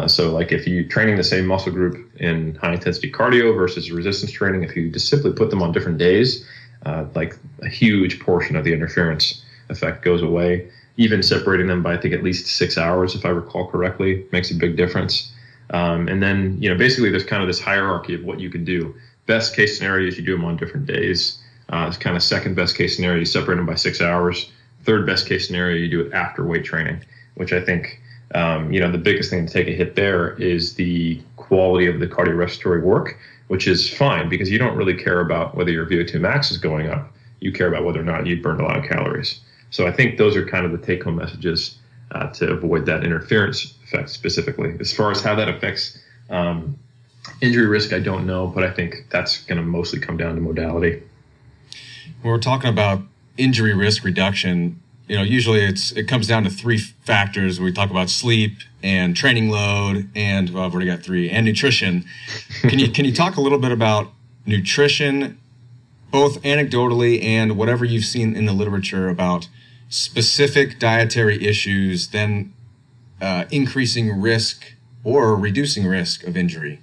so like if you're training the same muscle group in high intensity cardio versus resistance training, if you just simply put them on different days, like a huge portion of the interference effect goes away. Even separating them by, I think, at least 6 hours, if I recall correctly, makes a big difference. And then, basically there's kind of this hierarchy of what you can do. Best case scenario is you do them on different days. It's kind of second best case scenario, you separate them by 6 hours. Third best case scenario, you do it after weight training, which I think, the biggest thing to take a hit there is the quality of the cardiorespiratory work, which is fine because you don't really care about whether your VO2 max is going up. You care about whether or not you burned a lot of calories. So I think those are kind of the take-home messages to avoid that interference effect specifically. As far as how that affects Injury risk, I don't know, but I think that's going to mostly come down to modality. When we're talking about injury risk reduction, usually it comes down to three factors. We talk about sleep and training load, and well, I've already got three, and nutrition. Can you talk a little bit about nutrition, both anecdotally and whatever you've seen in the literature about specific dietary issues, then increasing risk or reducing risk of injury?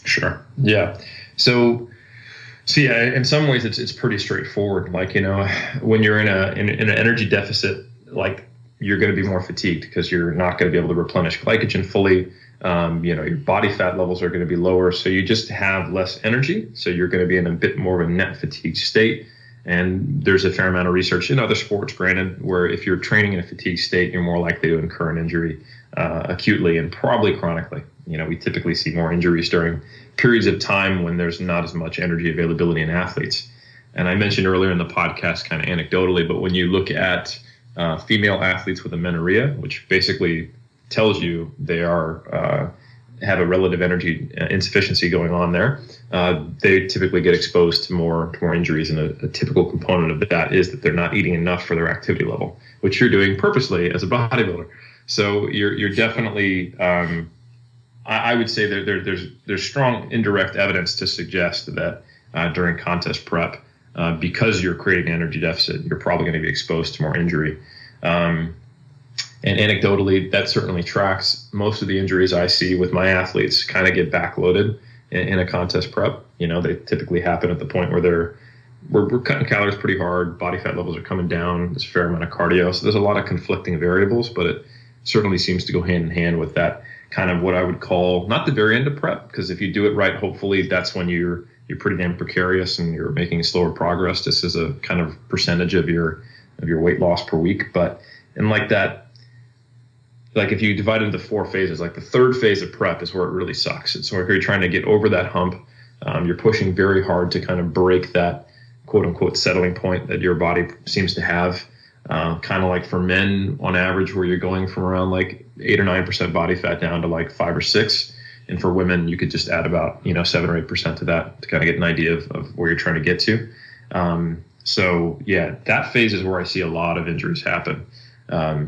Sure. Yeah. So yeah, in some ways it's pretty straightforward. Like, when you're in an energy deficit, like, you're going to be more fatigued because you're not going to be able to replenish glycogen fully. Your body fat levels are going to be lower, so you just have less energy. So you're going to be in a bit more of a net fatigue state. And there's a fair amount of research in other sports, granted, where if you're training in a fatigue state, you're more likely to incur an injury acutely and probably chronically. We typically see more injuries during periods of time when there's not as much energy availability in athletes. And I mentioned earlier in the podcast, kind of anecdotally, but when you look at female athletes with amenorrhea, which basically tells you they have a relative energy insufficiency going on there, they typically get exposed to more injuries. And a typical component of that is that they're not eating enough for their activity level, which you're doing purposely as a bodybuilder. So you're definitely, I would say there's strong indirect evidence to suggest that during contest prep, because you're creating an energy deficit, you're probably going to be exposed to more injury. And anecdotally, that certainly tracks. Most of the injuries I see with my athletes kind of get backloaded in a contest prep. They typically happen at the point where we're cutting calories pretty hard, body fat levels are coming down, there's a fair amount of cardio. So there's a lot of conflicting variables, but it certainly seems to go hand in hand with that kind of what I would call, not the very end of prep, because if you do it right, hopefully that's when you're pretty damn precarious and you're making slower progress. This is a kind of percentage of your weight loss per week. But and like that, like if you divide it into 4 phases, like the third phase of prep is where it really sucks. It's where you're trying to get over that hump. You're pushing very hard to kind of break that quote unquote settling point that your body seems to have. Kind of like for men on average, where you're going from around like 8 or 9% body fat down to like 5 or 6. And for women, you could just add about 7 or 8% to that to kind of get an idea of where you're trying to get to. So yeah, that phase is where I see a lot of injuries happen.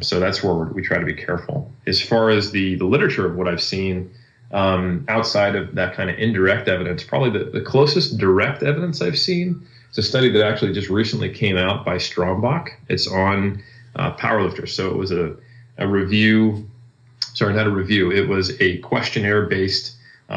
So that's where we try to be careful. As far as the literature of what I've seen, outside of that kind of indirect evidence, probably the closest direct evidence I've seen is a study that actually just recently came out by Strombach. It's on powerlifters. So it was a review. Sorry, not a review. It was a questionnaire-based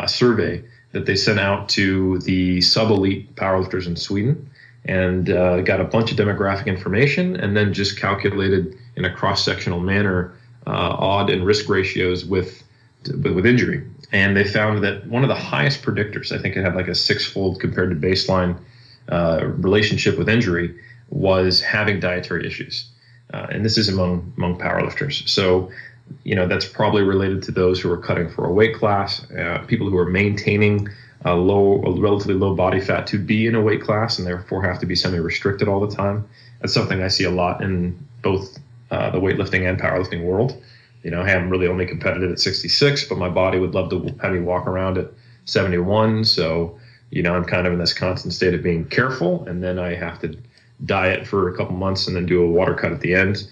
survey that they sent out to the sub-elite powerlifters in Sweden, and got a bunch of demographic information, and then just calculated in a cross-sectional manner odd and risk ratios with injury. And they found that one of the highest predictors, I think it had like a 6-fold compared to baseline relationship with injury, was having dietary issues. And this is among powerlifters. So, that's probably related to those who are cutting for a weight class, people who are maintaining a relatively low body fat to be in a weight class and therefore have to be semi-restricted all the time. That's something I see a lot in both the weightlifting and powerlifting world. Hey, I'm really only competitive at 66, but my body would love to have me walk around at 71. So, I'm kind of in this constant state of being careful, and then I have to diet for a couple months and then do a water cut at the end.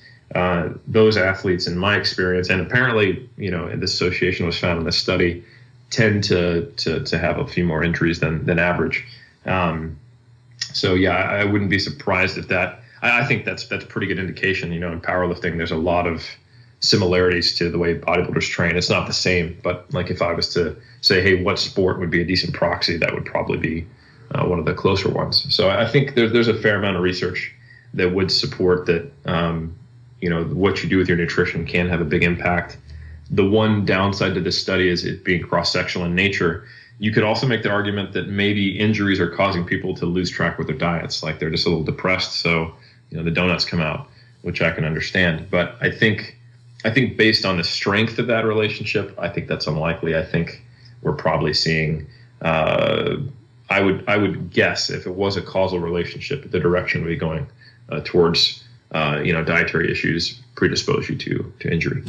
Those athletes, in my experience, and apparently, this association was found in this study, tend to have a few more injuries than average. So yeah, I wouldn't be surprised if that. I think that's pretty good indication. In powerlifting, there's a lot of similarities to the way bodybuilders train. It's not the same, but like if I was to say, hey, what sport would be a decent proxy, that would probably be one of the closer ones. So I think there's a fair amount of research that would support that. What you do with your nutrition can have a big impact. The one downside to this study is it being cross-sectional in nature. You could also make the argument that maybe injuries are causing people to lose track with their diets, like they're just a little depressed, so the donuts come out, which I can understand. But I think based on the strength of that relationship, I think that's unlikely. I think we're probably seeing, I would guess if it was a causal relationship, the direction would be going towards dietary issues predispose you to injury.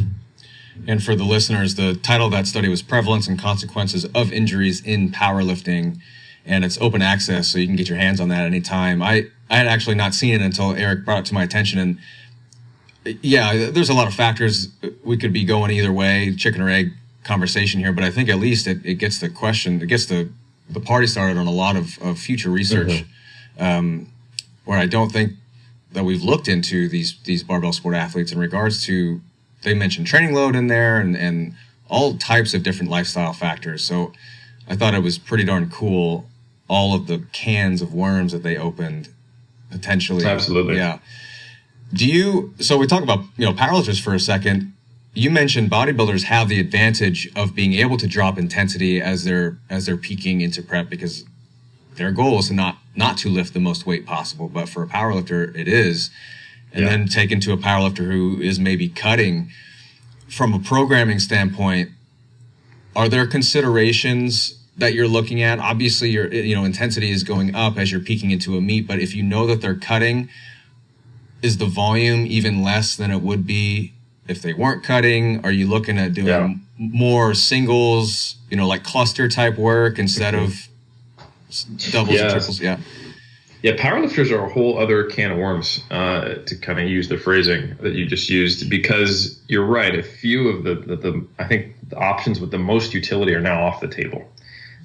And for the listeners, the title of that study was Prevalence and Consequences of Injuries in Powerlifting, and it's open access, so you can get your hands on that anytime. I had actually not seen it until Eric brought it to my attention, and yeah, there's a lot of factors. We could be going either way, chicken or egg conversation here, but I think at least it gets the question, it gets the party started on a lot of future research, where I don't think that we've looked into these barbell sport athletes in regards to, they mentioned training load in there and all types of different lifestyle factors. So I thought it was pretty darn cool, all of the cans of worms that they opened potentially. Absolutely. Yeah. So we talk about, powerlifters for a second. You mentioned bodybuilders have the advantage of being able to drop intensity as they're peaking into prep, because their goal is to not to lift the most weight possible. But for a powerlifter, it is. And then taken to a powerlifter who is maybe cutting. From a programming standpoint, are there considerations that you're looking at? Obviously, your intensity is going up as you're peaking into a meet, but if you know that they're cutting, is the volume even less than it would be if they weren't cutting? Are you looking at doing more singles, like cluster type work instead of doubles and triples? Yeah. Yeah, powerlifters are a whole other can of worms, to kind of use the phrasing that you just used, because you're right. A few of the I think the options with the most utility are now off the table.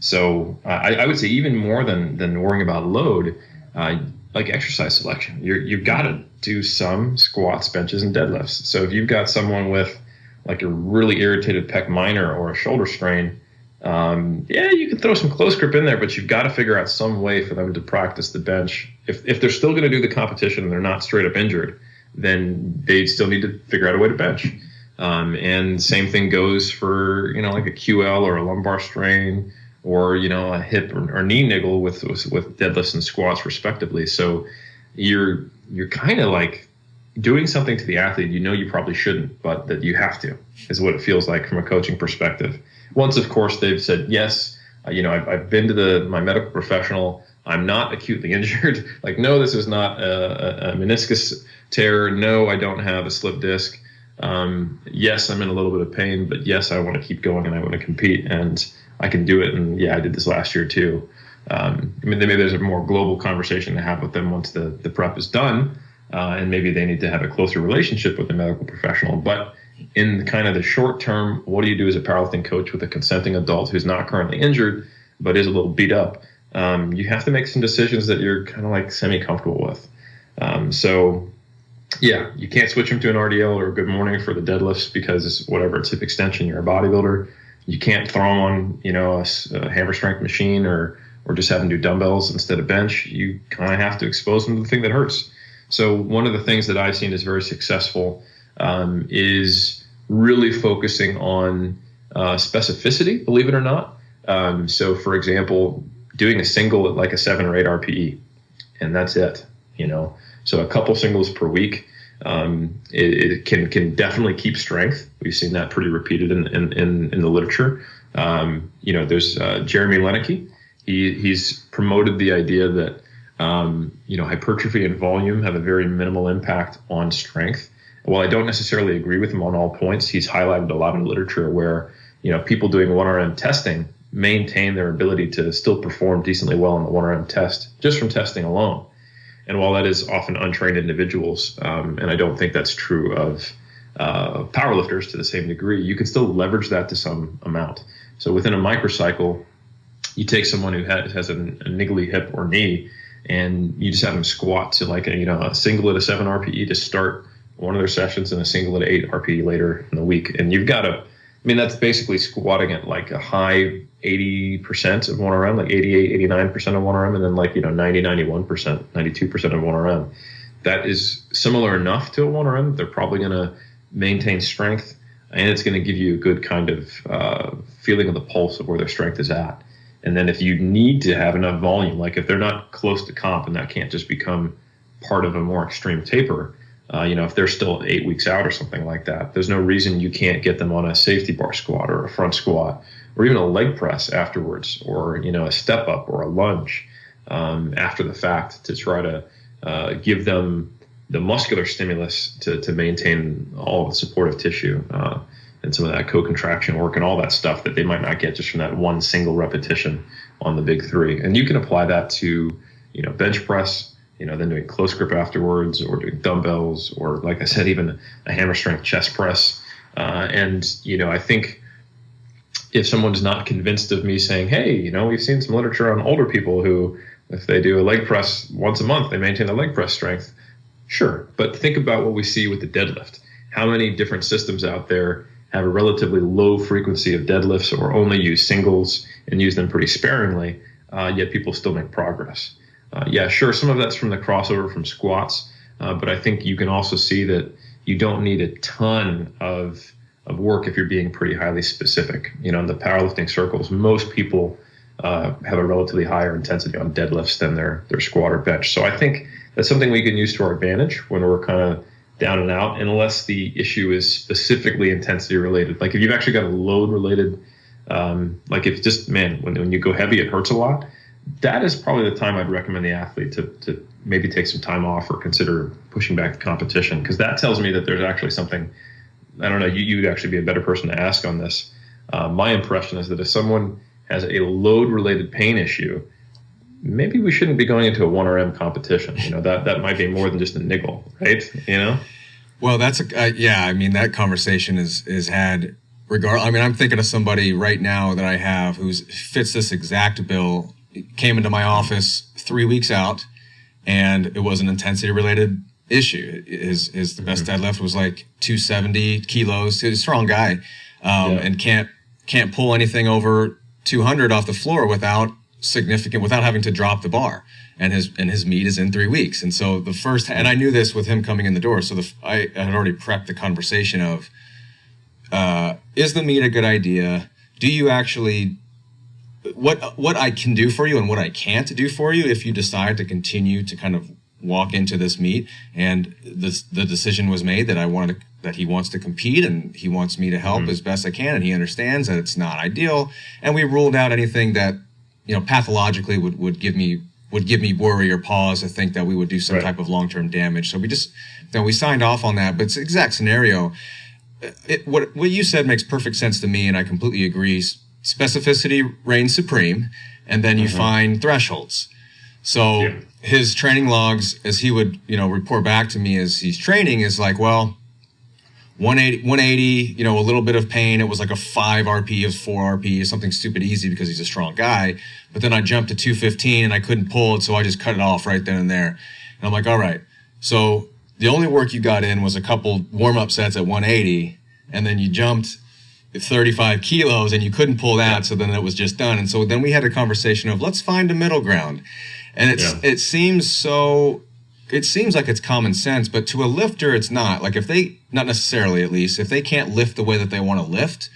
So I would say even more than worrying about load, like exercise selection, you've got to do some squats, benches, and deadlifts. So if you've got someone with like a really irritated pec minor or a shoulder strain, you can throw some close grip in there, but you've got to figure out some way for them to practice the bench. If they're still going to do the competition and they're not straight up injured, then they still need to figure out a way to bench. And same thing goes for, like a QL or a lumbar strain, or, a hip or knee niggle with deadlifts and squats respectively. So you're kind of like doing something to the athlete you probably shouldn't, but that you have to, is what it feels like from a coaching perspective. Once, of course, they've said, yes, I've been to my medical professional, I'm not acutely injured. Like, no, this is not a meniscus tear. No, I don't have a slip disc. Yes, I'm in a little bit of pain, but yes, I want to keep going and I want to compete, and I can do it. And yeah, I did this last year too. Maybe there's a more global conversation to have with them once the prep is done, and maybe they need to have a closer relationship with the medical professional. But in kind of the short term, what do you do as a powerlifting coach with a consenting adult who's not currently injured but is a little beat up? You have to make some decisions that you're kind of like semi-comfortable with. So yeah, you can't switch them to an RDL or a good morning for the deadlifts because it's hip extension, you're a bodybuilder. You can't throw them on, a hammer strength machine or just have them do dumbbells instead of bench. You kind of have to expose them to the thing that hurts. So one of the things that I've seen is very successful is really focusing on specificity, believe it or not. So for example, doing a single at like a 7 or 8 RPE, and that's it, So a couple singles per week, it can definitely keep strength. We've seen that pretty repeated in the literature. There's Jeremy Leneke. He's promoted the idea that hypertrophy and volume have a very minimal impact on strength. While I don't necessarily agree with him on all points, he's highlighted a lot in the literature where people doing 1RM testing maintain their ability to still perform decently well in the 1RM test just from testing alone. And while that is often untrained individuals, and I don't think that's true of powerlifters to the same degree, you can still leverage that to some amount. So within a microcycle, you take someone who has a niggly hip or knee, and you just have them squat to like a single at a 7 RPE to start one of their sessions and a single at 8 RPE later in the week. And you've got to, that's basically squatting at like a high 80% of 1RM, like 88, 89% of 1RM, and then like, 90, 91%, 92% of 1RM. That is similar enough to a 1RM. They're probably going to maintain strength, and it's going to give you a good kind of feeling of the pulse of where their strength is at. And then if you need to have enough volume, like if they're not close to comp and that can't just become part of a more extreme taper, if they're still 8 weeks out or something like that, there's no reason you can't get them on a safety bar squat or a front squat or even a leg press afterwards, or, a step up or a lunge after the fact to try to give them the muscular stimulus to maintain all the supportive tissue. and some of that co-contraction work and all that stuff that they might not get just from that one single repetition on the big three. And you can apply that to, bench press, then doing close grip afterwards, or doing dumbbells, or like I said, even a hammer strength chest press. I think if someone's not convinced of me saying, hey, we've seen some literature on older people who, if they do a leg press once a month, they maintain their leg press strength. Sure. But think about what we see with the deadlift. How many different systems out there have a relatively low frequency of deadlifts or only use singles and use them pretty sparingly, yet people still make progress. Sure, some of that's from the crossover from squats, but I think you can also see that you don't need a ton of work if you're being pretty highly specific. In the powerlifting circles, most people have a relatively higher intensity on deadlifts than their squat or bench. So I think that's something we can use to our advantage when we're kind of down and out, unless the issue is specifically intensity related. Like if you've actually got a load related, like if just, when you go heavy, it hurts a lot. That is probably the time I'd recommend the athlete to maybe take some time off or consider pushing back the competition, because that tells me that there's actually something, I don't know, you'd actually be a better person to ask on this. My impression is that if someone has a load related pain issue, maybe we shouldn't be going into a 1RM competition. That might be more than just a niggle, right? Well, that's that conversation is had I'm thinking of somebody right now that I have who fits this exact bill. Came into my office 3 weeks out, and it was an intensity related issue. His the best deadlift was like 270 kilos. He's a strong guy, and can't pull anything over 200 off the floor without having to drop the bar. And his meet is in 3 weeks. And so and I knew this with him coming in the door. So I had already prepped the conversation of, is the meet a good idea? Do you actually, what I can do for you and what I can't do for you if you decide to continue to kind of walk into this meet? And the decision was made that that he wants to compete and he wants me to help as best I can. And he understands that it's not ideal. And we ruled out anything that, pathologically would give me worry or pause to think that we would do some type of long-term damage. So we signed off on that, but it's the exact scenario. What you said makes perfect sense to me, and I completely agree. Specificity reigns supreme, and then you find thresholds. So his training logs, as he would, report back to me as he's training, is like, well, 180, a little bit of pain. It was like a 5 RP, it was 4 RP, or something stupid easy because he's a strong guy. But then I jumped to 215 and I couldn't pull it, so I just cut it off right then and there. And I'm like, all right, so the only work you got in was a couple warm-up sets at 180, and then you jumped 35 kilos and you couldn't pull that, so then it was just done. And so then we had a conversation of, let's find a middle ground. And it seems like it's common sense, but to a lifter, it's not. Like not necessarily at least, if they can't lift the way that they want to lift,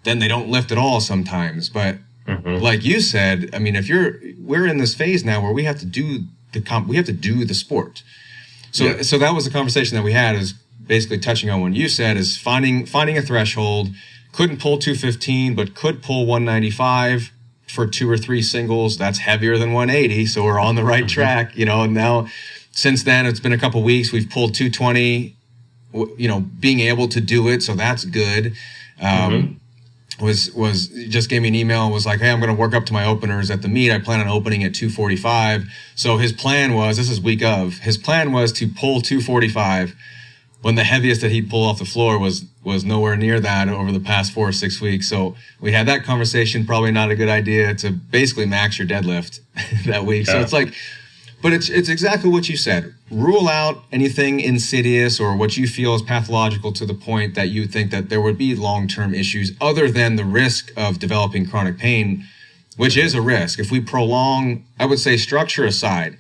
then they don't lift at all sometimes. But like you said, we're in this phase now where we have to do the sport. So that was the conversation that we had, is basically touching on what you said, is finding a threshold. Couldn't pull 215, but could pull 195 for 2 or 3 singles. That's heavier than 180. So we're on the right track, and now, since then, it's been a couple weeks. We've pulled 220, being able to do it. So that's good. Was just gave me an email and was like, hey, I'm going to work up to my openers at the meet. I plan on opening at 245. So his plan was, this is week of, his plan was to pull 245 when the heaviest that he'd pull off the floor was nowhere near that over the past 4 or 6 weeks. So we had that conversation. Probably not a good idea to basically max your deadlift that week. So it's like, but it's exactly what you said. Rule out anything insidious or what you feel is pathological to the point that you think that there would be long-term issues other than the risk of developing chronic pain, which is a risk. If we prolong, I would say structure aside,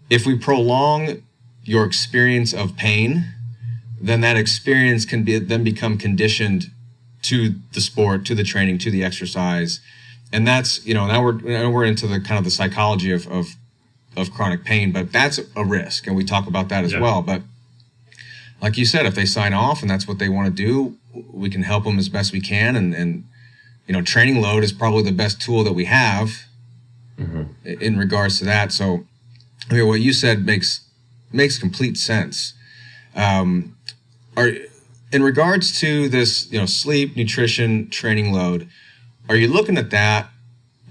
if we prolong your experience of pain, then that experience can then become conditioned to the sport, to the training, to the exercise. And that's, now we're into the kind of the psychology of chronic pain, but that's a risk, and we talk about that as well. But like you said, if they sign off and that's what they want to do, we can help them as best we can. And training load is probably the best tool that we have in regards to that. So, what you said makes complete sense. in regards to this, sleep, nutrition, training load, are you looking at that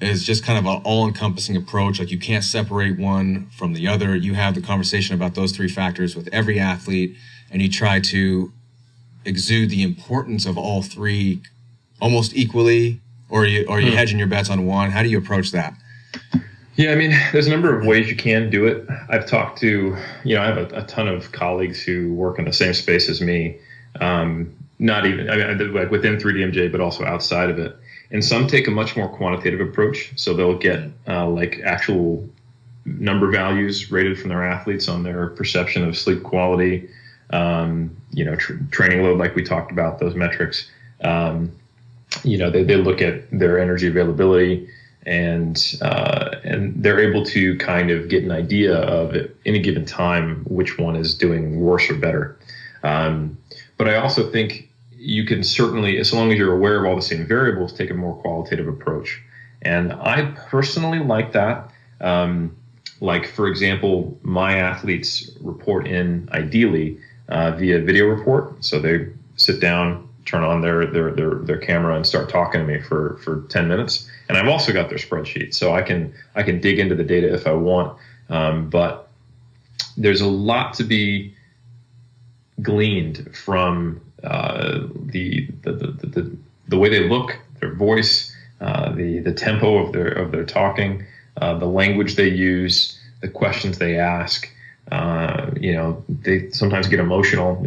as just kind of an all-encompassing approach? Like you can't separate one from the other. You have the conversation about those three factors with every athlete, and you try to exude the importance of all three almost equally, or are you hedging your bets on one? How do you approach that? Yeah, I mean, there's a number of ways you can do it. I've talked to, I have a ton of colleagues who work in the same space as me, not even, like within 3DMJ, but also outside of it. And some take a much more quantitative approach. So they'll get like actual number values rated from their athletes on their perception of sleep quality, training load, like we talked about, those metrics. They look at their energy availability, and they're able to kind of get an idea of at any given time which one is doing worse or better. But I also think you can certainly, as long as you're aware of all the same variables, take a more qualitative approach. And I personally like that. Like, for example, my athletes report in ideally via video report. So they sit down, turn on their camera and start talking to me for 10 minutes. And I've also got their spreadsheet, so I can dig into the data if I want. But there's a lot to be gleaned from the way they look, their voice, the tempo of their talking, the language they use, the questions they ask. They sometimes get emotional.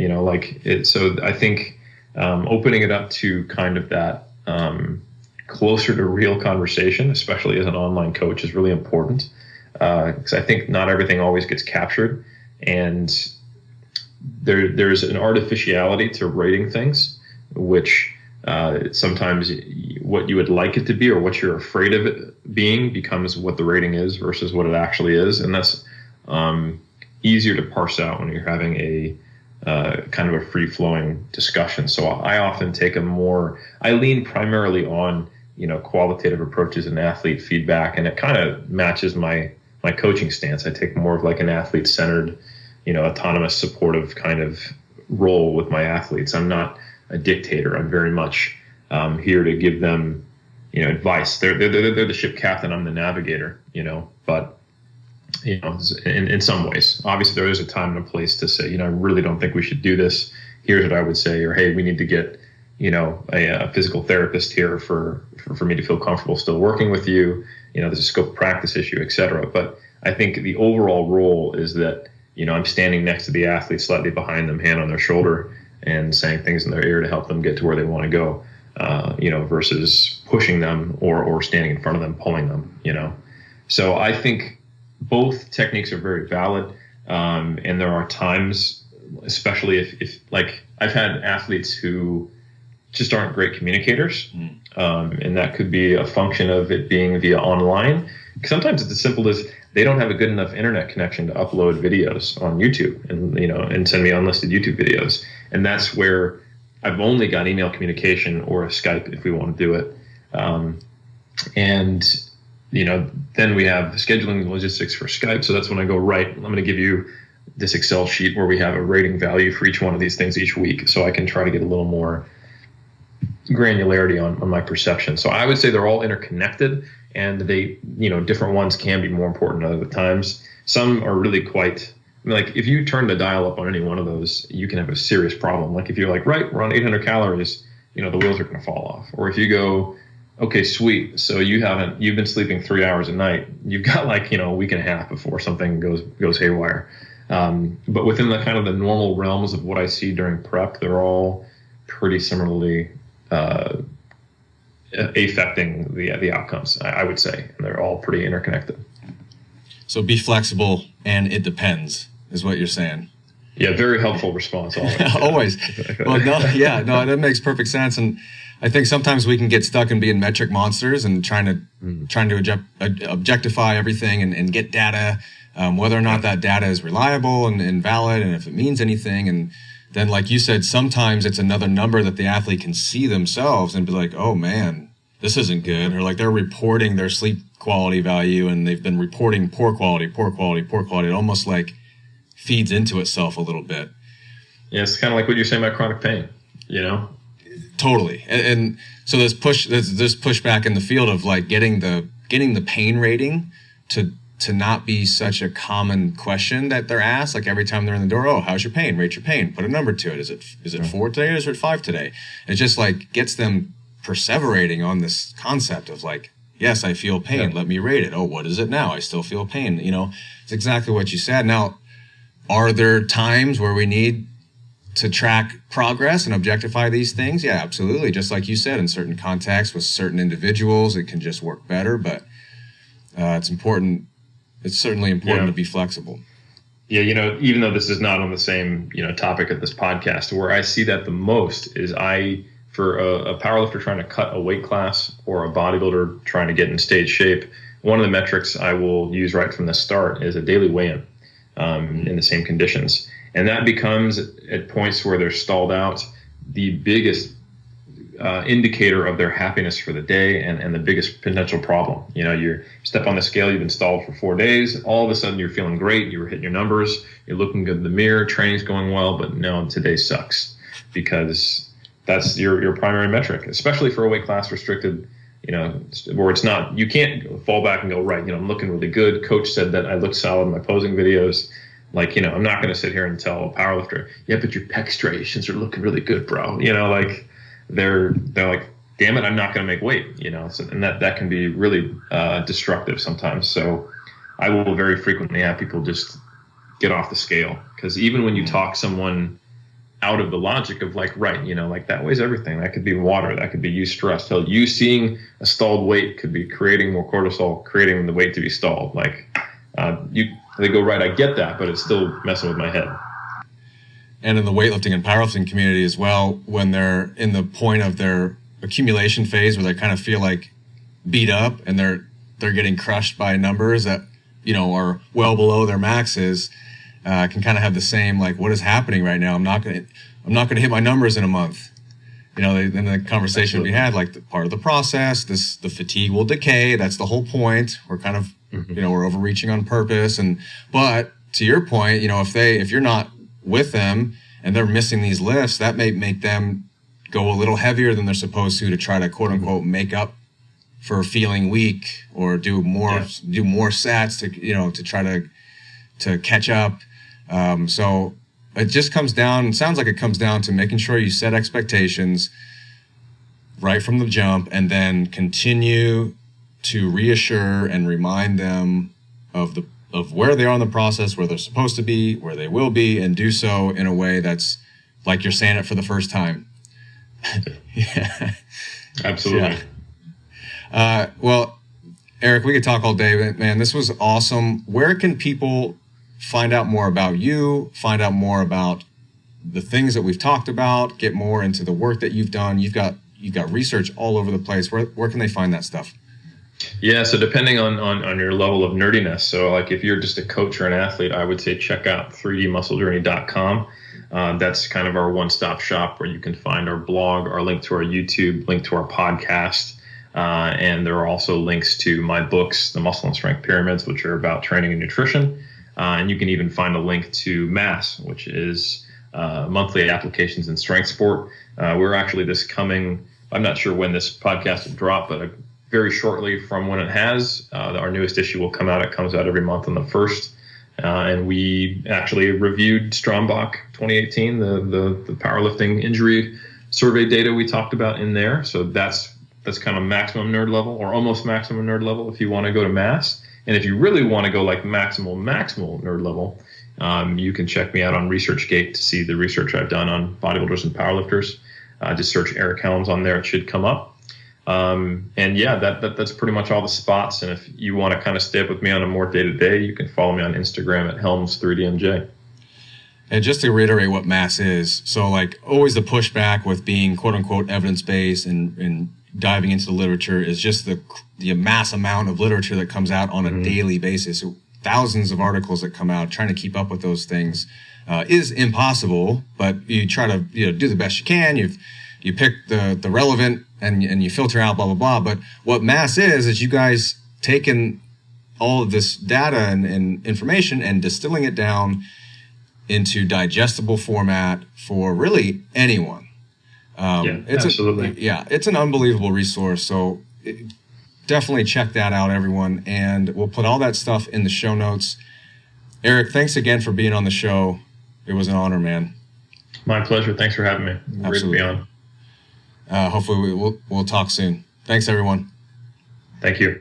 So I think opening it up to kind of that closer to real conversation, especially as an online coach, is really important, because I think not everything always gets captured, and there's an artificiality to rating things, which sometimes what you would like it to be or what you're afraid of it being becomes what the rating is versus what it actually is, and that's easier to parse out when you're having a kind of a free-flowing discussion. So I often I lean primarily on qualitative approaches and athlete feedback, and it kind of matches my coaching stance. I take more of like an athlete-centered, autonomous, supportive kind of role with my athletes. I'm not a dictator. I'm very much here to give them, advice. They're the ship captain. I'm the navigator. But in some ways, obviously there is a time and a place to say, I really don't think we should do this. Here's what I would say, or hey, we need to get a physical therapist here for me to feel comfortable still working with you. There's a scope of practice issue, et cetera. But I think the overall role is that, I'm standing next to the athlete, slightly behind them, hand on their shoulder, and saying things in their ear to help them get to where they want to go, versus pushing them or standing in front of them, pulling them, So I think both techniques are very valid. And there are times, especially if like I've had athletes who just aren't great communicators. And that could be a function of it being via online. Sometimes it's as simple as they don't have a good enough internet connection to upload videos on YouTube and send me unlisted YouTube videos. And that's where I've only got email communication or a Skype if we want to do it. Then we have scheduling logistics for Skype. So that's when I go, right, I'm going to give you this Excel sheet where we have a rating value for each one of these things each week. So I can try to get a little more granularity on my perception. So I would say they're all interconnected, and they, different ones can be more important at other times. Some are really quite, like if you turn the dial up on any one of those, you can have a serious problem. Like if you're like, right, we're on 800 calories, the wheels are going to fall off. Or if you go, okay, sweet, so you've been sleeping 3 hours a night, you've got like, a week and a half before something goes haywire. But within the kind of the normal realms of what I see during prep, they're all pretty similarly affecting the outcomes, I would say, and they're all pretty interconnected. So be flexible, and it depends, is what you're saying. Yeah, very helpful response. Always. Always. Well, that makes perfect sense, and I think sometimes we can get stuck in being metric monsters and trying to objectify everything and get data, whether or not that data is reliable and valid, and if it means anything. And then, like you said, sometimes it's another number that the athlete can see themselves and be like, oh man, this isn't good. Or like they're reporting their sleep quality value and they've been reporting poor quality. It almost like feeds into itself a little bit. Yeah, it's kind of like what you're saying about chronic pain. Totally. And so there's pushback in the field of like getting the pain rating to not be such a common question that they're asked. Like every time they're in the door, oh, how's your pain? Rate your pain. Put a number to it. Is it 4 today or is it 5 today? It just like gets them perseverating on this concept of like, yes, I feel pain. Let me rate it. Oh, what is it now? I still feel pain. It's exactly what you said. Now, are there times where we need to track progress and objectify these things? Yeah, absolutely. Just like you said, in certain contexts with certain individuals, it can just work better. But it's important. It's certainly important to be flexible. Yeah, even though this is not on the same topic of this podcast, where I see that the most is for a powerlifter trying to cut a weight class or a bodybuilder trying to get in stage shape, one of the metrics I will use right from the start is a daily weigh-in in the same conditions. And that becomes, at points where they're stalled out, the biggest indicator of their happiness for the day and the biggest potential problem. You step on the scale, you've been stalled for 4 days, all of a sudden you're feeling great, you were hitting your numbers, you're looking good in the mirror, training's going well, but no, today sucks, because that's your primary metric, especially for a weight class restricted, where it's not, you can't fall back and go, right, I'm looking really good. Coach said that I look solid in my posing videos. Like, I'm not going to sit here and tell a powerlifter, yeah, but your pec striations are looking really good, bro. Like they're like, damn it, I'm not going to make weight, so, and that can be really destructive sometimes. So I will very frequently have people just get off the scale, because even when you talk someone out of the logic of like, right, like that weighs everything. That could be water. That could be you stress. Hell, you seeing a stalled weight could be creating more cortisol, creating the weight to be stalled. Like they go, right, I get that, but it's still messing with my head. And in the weightlifting and powerlifting community as well, when they're in the point of their accumulation phase where they kind of feel like beat up and they're getting crushed by numbers that, are well below their maxes, can kind of have the same, like, what is happening right now? I'm not going to hit my numbers in a month. Then the conversation we had, like, part of the process, the fatigue will decay. That's the whole point. We're kind of, we're overreaching on purpose. But to your point, if you're not with them and they're missing these lifts, that may make them go a little heavier than they're supposed to try to quote unquote make up for feeling weak, or do more sets to try to catch up. So it just comes down, sounds like it comes down to making sure you set expectations right from the jump, and then continue to reassure and remind them of where they are in the process, where they're supposed to be, where they will be, and do so in a way that's like you're saying it for the first time. Yeah. Absolutely. Yeah. Well, Eric, we could talk all day, but man, this was awesome. Where can people find out more about you, find out more about the things that we've talked about, get more into the work that you've done? You've got research all over the place. Where can they find that stuff? Yeah, so depending on your level of nerdiness, so like if you're just a coach or an athlete, I would say check out 3dmusclejourney.com. That's kind of our one-stop shop where you can find our blog, our link to our YouTube, link to our podcast, and there are also links to my books, The Muscle and Strength Pyramids, which are about training and nutrition. And you can even find a link to MASS, which is monthly applications in strength sport. We're actually I'm not sure when this podcast will drop, but very shortly from when it has, our newest issue will come out. It comes out every month on the 1st. And we actually reviewed Strombach 2018, the powerlifting injury survey data we talked about in there. So that's kind of maximum nerd level, or almost maximum nerd level if you want to go to MASS. And if you really want to go like maximal nerd level, you can check me out on ResearchGate to see the research I've done on bodybuilders and powerlifters. Just search Eric Helms on there. It should come up. And yeah, that's pretty much all the spots. And if you want to kind of stay up with me on a more day-to-day, you can follow me on Instagram at Helms3DMJ. And just to reiterate what MASS is, so like always the pushback with being quote unquote evidence-based and diving into the literature is just the mass amount of literature that comes out on a daily basis. Thousands of articles that come out. Trying to keep up with those things is impossible, but you try to do the best you can. You pick the relevant and you filter out blah blah blah. But what MASS is you guys taking all of this data and information and distilling it down into digestible format for really anyone. Absolutely. It's an unbelievable resource. So definitely check that out, everyone. And we'll put all that stuff in the show notes. Eric, thanks again for being on the show. It was an honor, man. My pleasure. Thanks for having me. Great to be on. Hopefully we'll talk soon. Thanks, everyone. Thank you.